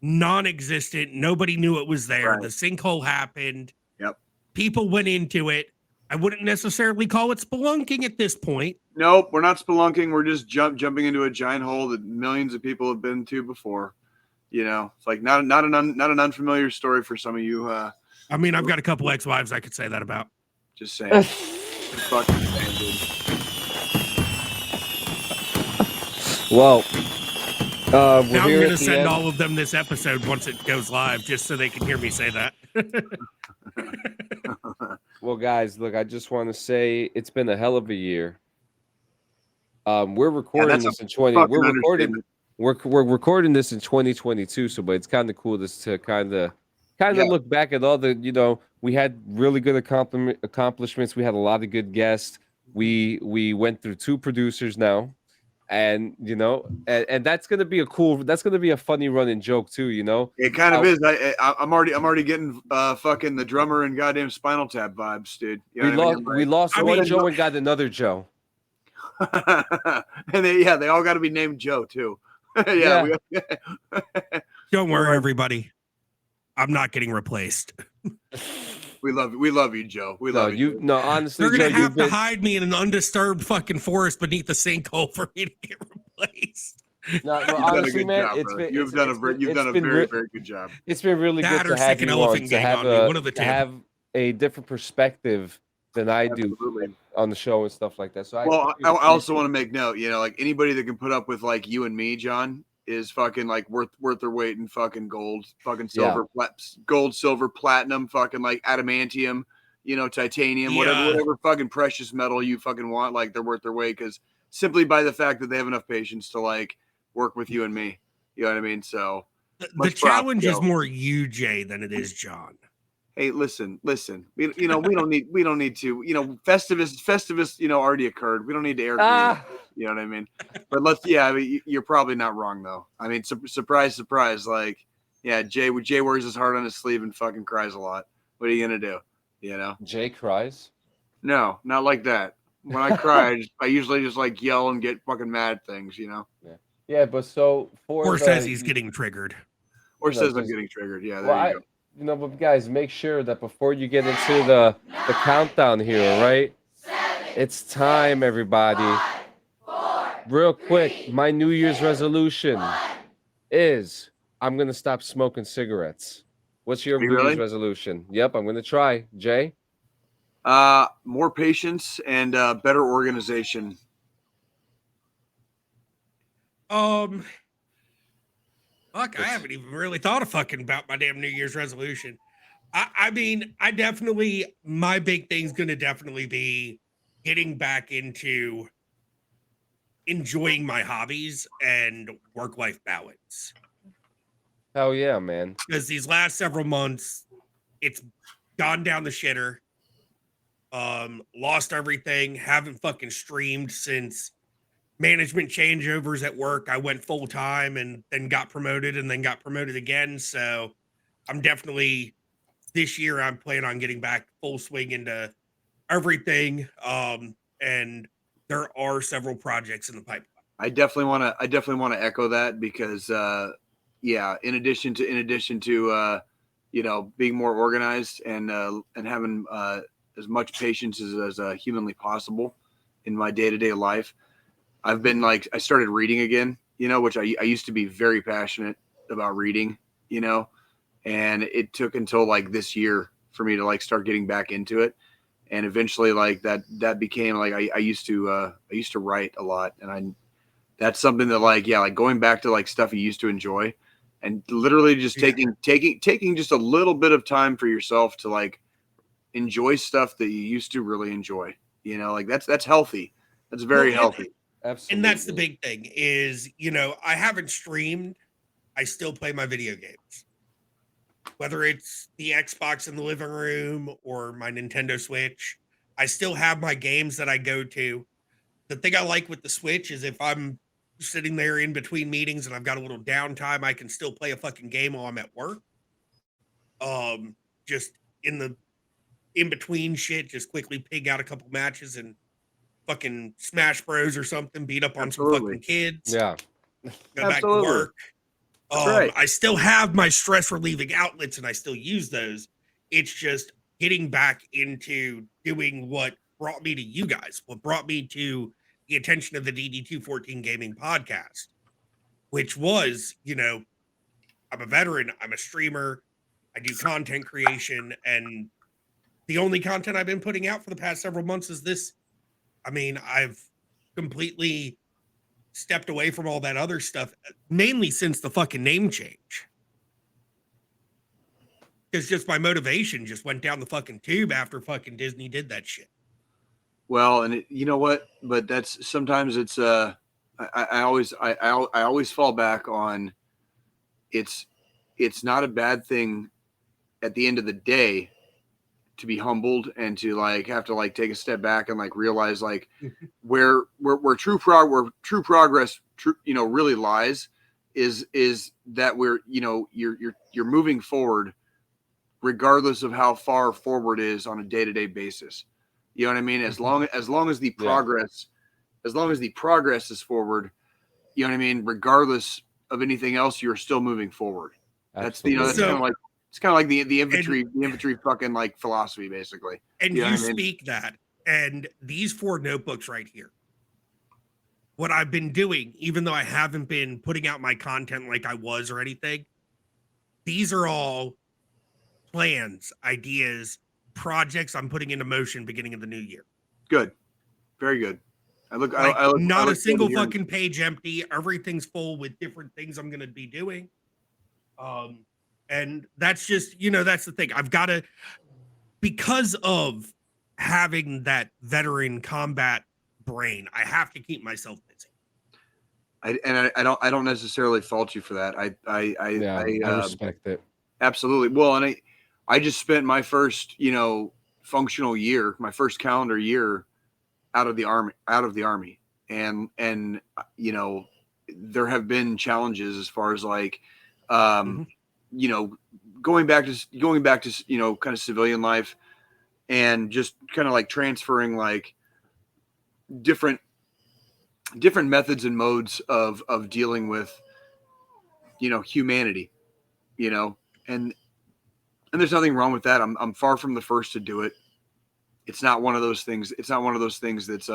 non-existent. Nobody knew it was there. Right. The sinkhole happened. Yep. People went into it. I wouldn't necessarily call it spelunking at this point. Nope, we're not spelunking. We're just jumping into a giant hole that millions of people have been to before. You know, it's like not an unfamiliar story for some of you. I mean, I've got a couple ex-wives I could say that about. Just saying. Just fucking saying, dude. Well, now I'm going to send all of them this episode once it goes live, just so they can hear me say that. Well, guys, look, I just want to say it's been a hell of a year. We're recording this in 20. We're recording this in 2022. So, but it's kind of cool to kind of look back at all the, you know, we had really good accomplishments. We had a lot of good guests. We went through 2 producers now. And you know, and that's gonna be a funny running joke too, you know. It kind of is. I'm already getting fucking the drummer and goddamn Spinal Tap vibes, dude. You know we lost one Joe and got another Joe. And they all got to be named Joe too. Yeah. Don't worry, everybody. I'm not getting replaced. We love you, Joe. We love you. No, honestly, they're gonna have to hide me in an undisturbed fucking forest beneath the sinkhole for me to get replaced. No, honestly, man, you've done a very good job. It's been really good to have you on, to have a different perspective than I do on the show and stuff like that. So I also want to make note, you know, like anybody that can put up with like you and me, John, is fucking like worth their weight in fucking gold, fucking silver, gold, silver, platinum, fucking like adamantium, you know, titanium, whatever fucking precious metal you fucking want. Like they're worth their weight because simply by the fact that they have enough patience to like work with you and me. You know what I mean? So the challenge is more you, Jay, than it is John. Hey, listen. We don't need to. You know, Festivus. You know, already occurred. We don't need to air. You know what I mean? But I mean, you're probably not wrong though. I mean, surprise. Like, yeah, Jay wears his heart on his sleeve and fucking cries a lot. What are you gonna do? You know, Jay cries. No, not like that. When I cry, I usually just like yell and get fucking mad at things. You know. Yeah, but so or says he's getting triggered. Or says I'm getting triggered. Yeah, there you go. You know, but guys, make sure that before you get into the countdown here, right? It's time, everybody. 5, 4, real quick, my New Year's resolution is I'm gonna stop smoking cigarettes. What's your New Year's resolution? Yep, I'm gonna try. Jay? More patience and better organization. Fuck, I haven't even really thought of fucking about my damn New Year's resolution. I mean, my big thing's going to definitely be getting back into enjoying my hobbies and work-life balance. Hell yeah, man. Because these last several months, it's gone down the shitter. Lost everything. Haven't fucking streamed since management changeovers at work. I went full time and then got promoted and then got promoted again. So I'm definitely this year I'm planning on getting back full swing into everything. And there are several projects in the pipeline. I definitely want to echo that because in addition to you know, being more organized and having as much patience as humanly possible in my day-to-day life, I've been like, I started reading again, you know, which I used to be very passionate about reading, you know, and it took until like this year for me to like start getting back into it. And eventually like that became like, I used to write a lot, and that's something that like going back to like stuff you used to enjoy and literally just taking just a little bit of time for yourself to like enjoy stuff that you used to really enjoy, you know, like that's healthy. That's very healthy. Absolutely. And that's the big thing is, you know, I haven't streamed. I still play my video games. Whether it's the Xbox in the living room or my Nintendo Switch, I still have my games that I go to. The thing I like with the Switch is if I'm sitting there in between meetings and I've got a little downtime, I can still play a fucking game while I'm at work. Just in between shit, just quickly pig out a couple matches and fucking Smash Bros or something, beat up on some fucking kids. Yeah. Go back to work. That's right. I still have my stress relieving outlets and I still use those. It's just getting back into doing what brought me to you guys, what brought me to the attention of the DD214 Gaming Podcast, which was, I'm a veteran, I'm a streamer, I do content creation, and the only content I've been putting out for the past several months is this. I mean, I've completely stepped away from all that other stuff, mainly since the fucking name change. Because just my motivation just went down the fucking tube after fucking Disney did that shit. Well, and you know what? But that's sometimes it's I always fall back on it's not a bad thing at the end of the day to be humbled and to have to take a step back and realize where true progress really lies is that you're moving forward regardless of how far forward is on a day-to-day basis. You know what I mean? As long as the progress is forward, you know what I mean? Regardless of anything else, you're still moving forward. Absolutely. That's kind of like the infantry fucking philosophy, basically. And you speak that. And these 4 notebooks right here, what I've been doing, even though I haven't been putting out my content like I was or anything, these are all plans, ideas, projects I'm putting into motion beginning of the new year. Good. Very good. I look not a single fucking page empty. Everything's full with different things I'm going to be doing. And that's just, that's the thing. I've got to, because of having that veteran combat brain, I have to keep myself busy. I don't necessarily fault you for that. I respect it. Absolutely. Well, and I just spent my first, functional year, my first calendar year out of the army. And there have been challenges as far as going back to kind of civilian life and just kind of transferring different methods and modes of dealing with humanity, and there's nothing wrong with that. I'm far from the first to do it. It's not one of those things that's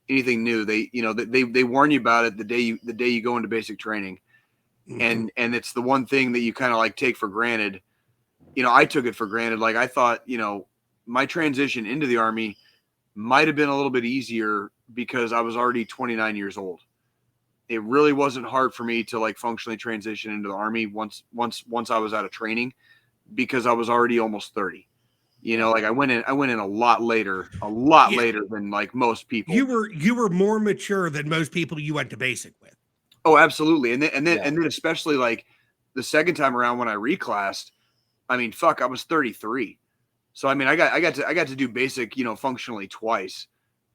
anything new. They warn you about it the day you go into basic training. And it's the one thing that you kind of take for granted. I took it for granted. I thought, my transition into the Army might've been a little bit easier because I was already 29 years old. It really wasn't hard for me to functionally transition into the Army once I was out of training, because I was already almost 30. I went in a lot later than most people. You were more mature than most people you went to basic with. Oh, absolutely. And then especially the second time around when I reclassed, I mean, fuck, I was 33. So I mean, I got to do basic, functionally twice,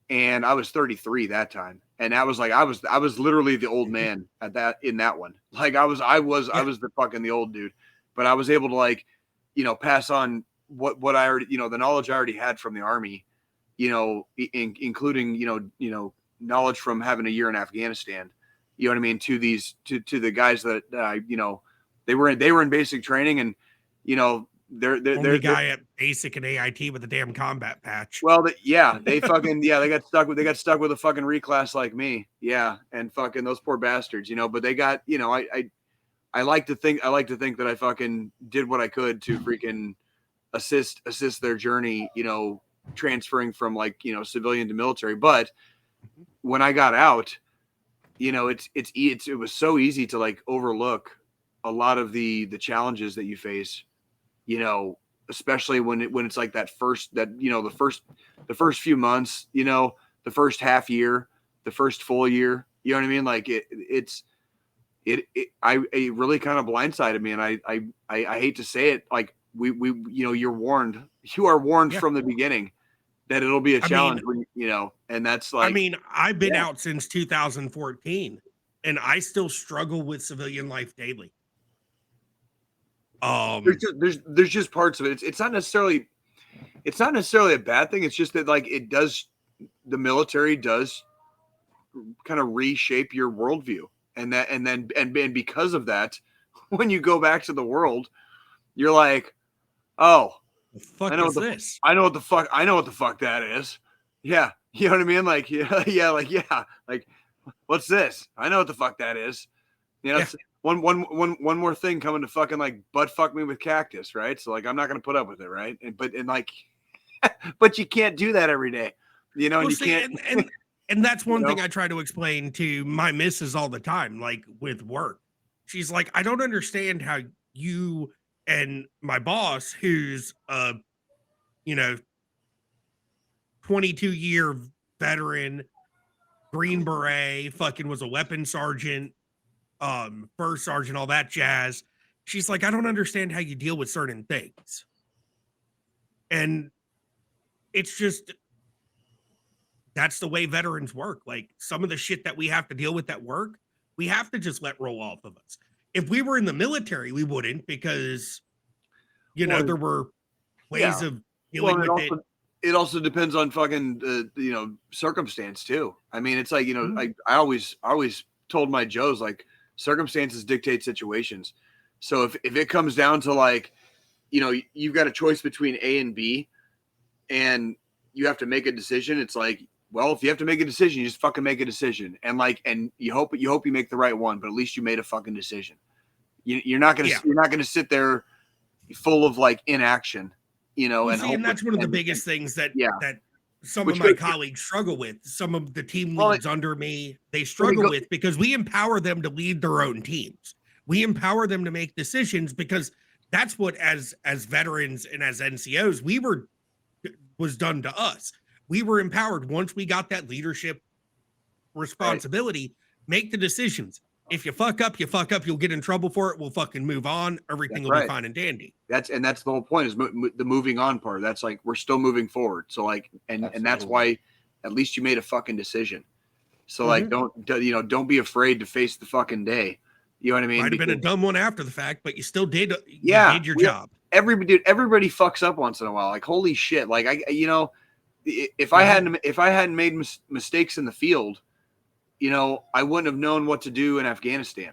and I was 33 that time. And that was I was literally the old man in that one. I was the fucking the old dude, but I was able to pass on what I already, the knowledge I already had from the Army, including, knowledge from having a year in Afghanistan, you know what I mean? To the guys that, they were in basic training, and, they're only guy at basic and AIT with a damn combat patch. Well, they got stuck with a fucking reclass like me. Yeah. And fucking those poor bastards, but they got, I like to think that I fucking did what I could to freaking assist their journey, transferring from civilian to military. But when I got out, it was so easy to overlook a lot of the challenges that you face, especially when it's the first few months, the first half year, the first full year, you know what I mean? It really kind of blindsided me. And I hate to say it, you're warned, from the beginning that it'll be a challenge, and that's I've been out since 2014 and I still struggle with civilian life daily. There's just parts of it. It's not necessarily a bad thing. It's just that the military does kind of reshape your worldview, and because of that, when you go back to the world, you're like, oh, I know what this. I know what the fuck that is. Yeah, you know what I mean? Like, like, what's this? I know what the fuck that is. You know, it's one more thing coming to fucking like butt fuck me with cactus, right? So like, I'm not gonna put up with it, right? But you can't do that every day, you know. Well, And you see, can't. and that's one You thing know? I try to explain to my missus all the time, like with work. She's like, I don't understand how you and my boss, who's 22-year veteran, Green Beret, fucking was a weapons sergeant, first sergeant, all that jazz. She's like, I don't understand how you deal with certain things. And it's just, that's the way veterans work. Like some of the shit that we have to deal with at work, we have to just let roll off of us. If we were in the military, we wouldn't, because there were ways of dealing with it. It also depends on fucking circumstance too. I mean, it's like, I always told my Joes, like, circumstances dictate situations. So if it comes down to like, you've got a choice between A and B and you have to make a decision, it's like, well, if you have to make a decision, you just fucking make a decision. And you hope you make the right one, but at least you made a fucking decision. You're not gonna sit there full of like inaction, and that's one of the biggest things that some of my colleagues struggle with. Some of the team leads under me, they struggle with, because we empower them to lead their own teams. We empower them to make decisions, because that's what, as veterans and as NCOs, was done to us. We were empowered once we got that leadership responsibility, make the decisions. If you fuck up, you'll get in trouble for it. We'll fucking move on. Everything will be fine and dandy. That's the whole point, is the moving on part. That's like, we're still moving forward. So like, and that's why at least you made a fucking decision. So like, don't be afraid to face the fucking day. You know what I mean? Might have been a dumb one after the fact, but you still did. You did your job. Everybody fucks up once in a while. Like, holy shit. Like if I hadn't made mistakes in the field, I wouldn't have known what to do in Afghanistan.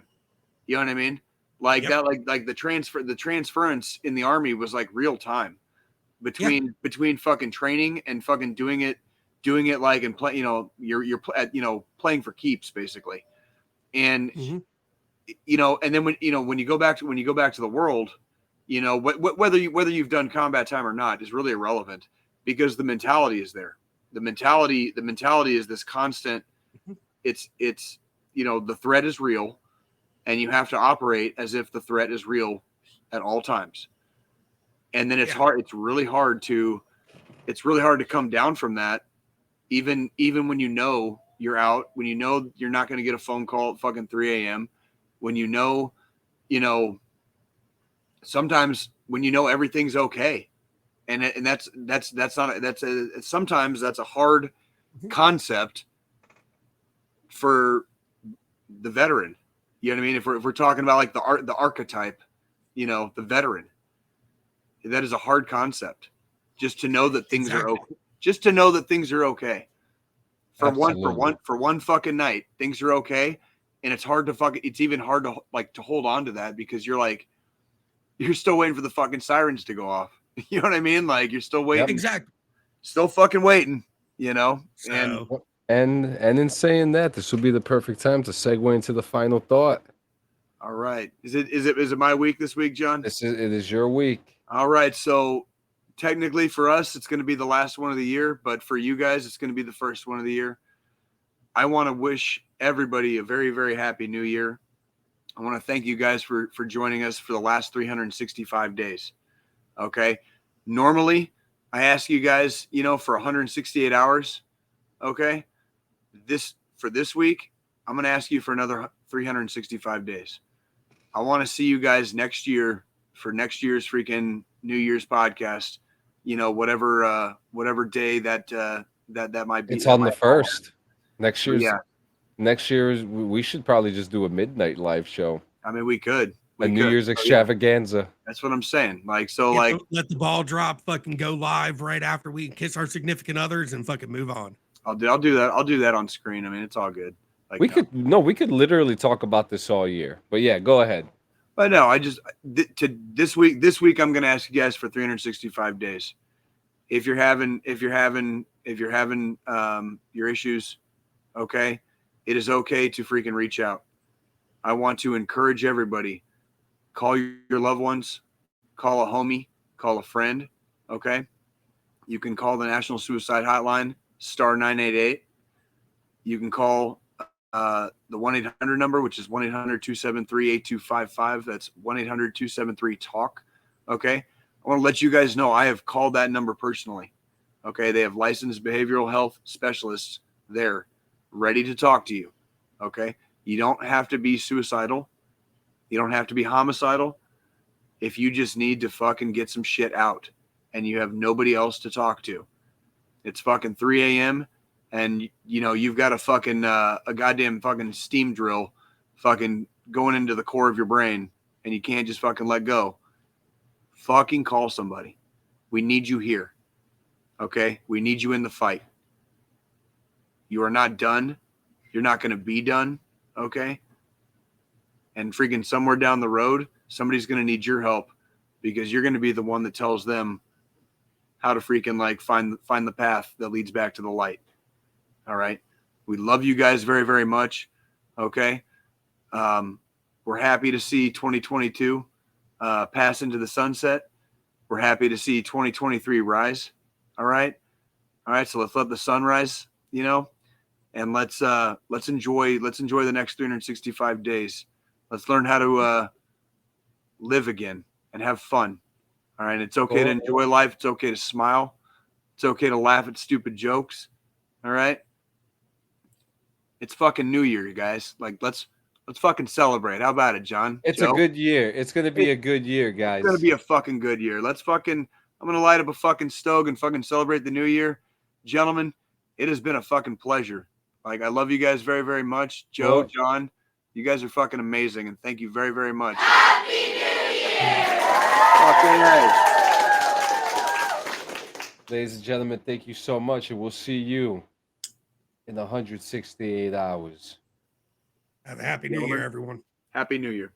You know what I mean? Like that, like the transference in the Army was like real time between fucking training and fucking doing it like, and play, you're playing for keeps basically. And, and then when you go back to the world, whether you've done combat time or not is really irrelevant, because the mentality is there. The mentality is this constant. It's the threat is real, and you have to operate as if the threat is real at all times. And then it's hard. It's really hard to come down from that, even when you're out, when you're not going to get a phone call at fucking 3 a.m., when sometimes when everything's okay, and sometimes that's a hard concept for the veteran. You know what I mean? If we're talking about like the archetype, the veteran, that is a hard concept. Just to know that things are okay. Just to know that things are okay. For one fucking night, things are okay. And it's hard to it's even hard to like to hold on to that, because you're still waiting for the fucking sirens to go off. You know what I mean? Like, you're still waiting. Exactly. Still fucking waiting, So. And in saying that, this would be the perfect time to segue into the final thought. All right. Is it my week this week, John? It is your week. All right. So technically for us, it's going to be the last one of the year, but for you guys, it's going to be the first one of the year. I want to wish everybody a very, very happy new year. I want to thank you guys for joining us for the last 365 days. Okay. Normally I ask you guys, for 168 hours. Okay. For this week, I'm going to ask you for another 365 days. I want to see you guys next year for next year's freaking New Year's podcast. Whatever day that might be. It's on the 1st. Next year's we should probably just do a midnight live show. I mean, we could. New Year's extravaganza. That's what I'm saying. Like, so like, let the ball drop, fucking go live right after we kiss our significant others and fucking move on. I'll do that. I'll do that on screen. I mean, it's all good. Like, we could literally talk about this all year. But yeah, go ahead. But no, I just this week I'm going to ask you guys for 365 days. If you're having your issues, okay, it is okay to freaking reach out. I want to encourage everybody. Call your loved ones, call a homie, call a friend, okay? You can call the National Suicide Hotline, *988. You can call the 1-800 number, which is 1-800-273-8255. That's 1-800-273-TALK, okay? I want to let you guys know I have called that number personally, okay? They have licensed behavioral health specialists there ready to talk to you, okay? You don't have to be suicidal. You don't have to be homicidal. If you just need to fucking get some shit out and you have nobody else to talk to, it's fucking 3 a.m. and you've got a goddamn fucking steam drill fucking going into the core of your brain and you can't just fucking let go. Fucking call somebody. We need you here. Okay? We need you in the fight. You are not done. You're not going to be done. Okay? And freaking somewhere down the road, somebody's going to need your help because you're going to be the one that tells them how to freaking find the path that leads back to the light. All right. We love you guys very, very much. Okay. We're happy to see 2022 pass into the sunset. We're happy to see 2023 rise. All right. All right. So let's let the sun rise, and let's enjoy the next 365 days. Let's learn how to live again and have fun. All right. It's okay to enjoy life. It's okay to smile. It's okay to laugh at stupid jokes. All right. It's fucking New Year, you guys. Let's fucking celebrate. How about it, John? It's Joe? a good year. It's going to be a good year, guys. It's going to be a fucking good year. I'm going to light up a fucking stove and fucking celebrate the new year. Gentlemen, it has been a fucking pleasure. I love you guys very, very much. Joe, John, you guys are fucking amazing, and thank you very, very much. Happy New Year! Ladies and gentlemen, thank you so much, and we'll see you in 168 hours. Have a happy New Year, everyone. Happy New Year.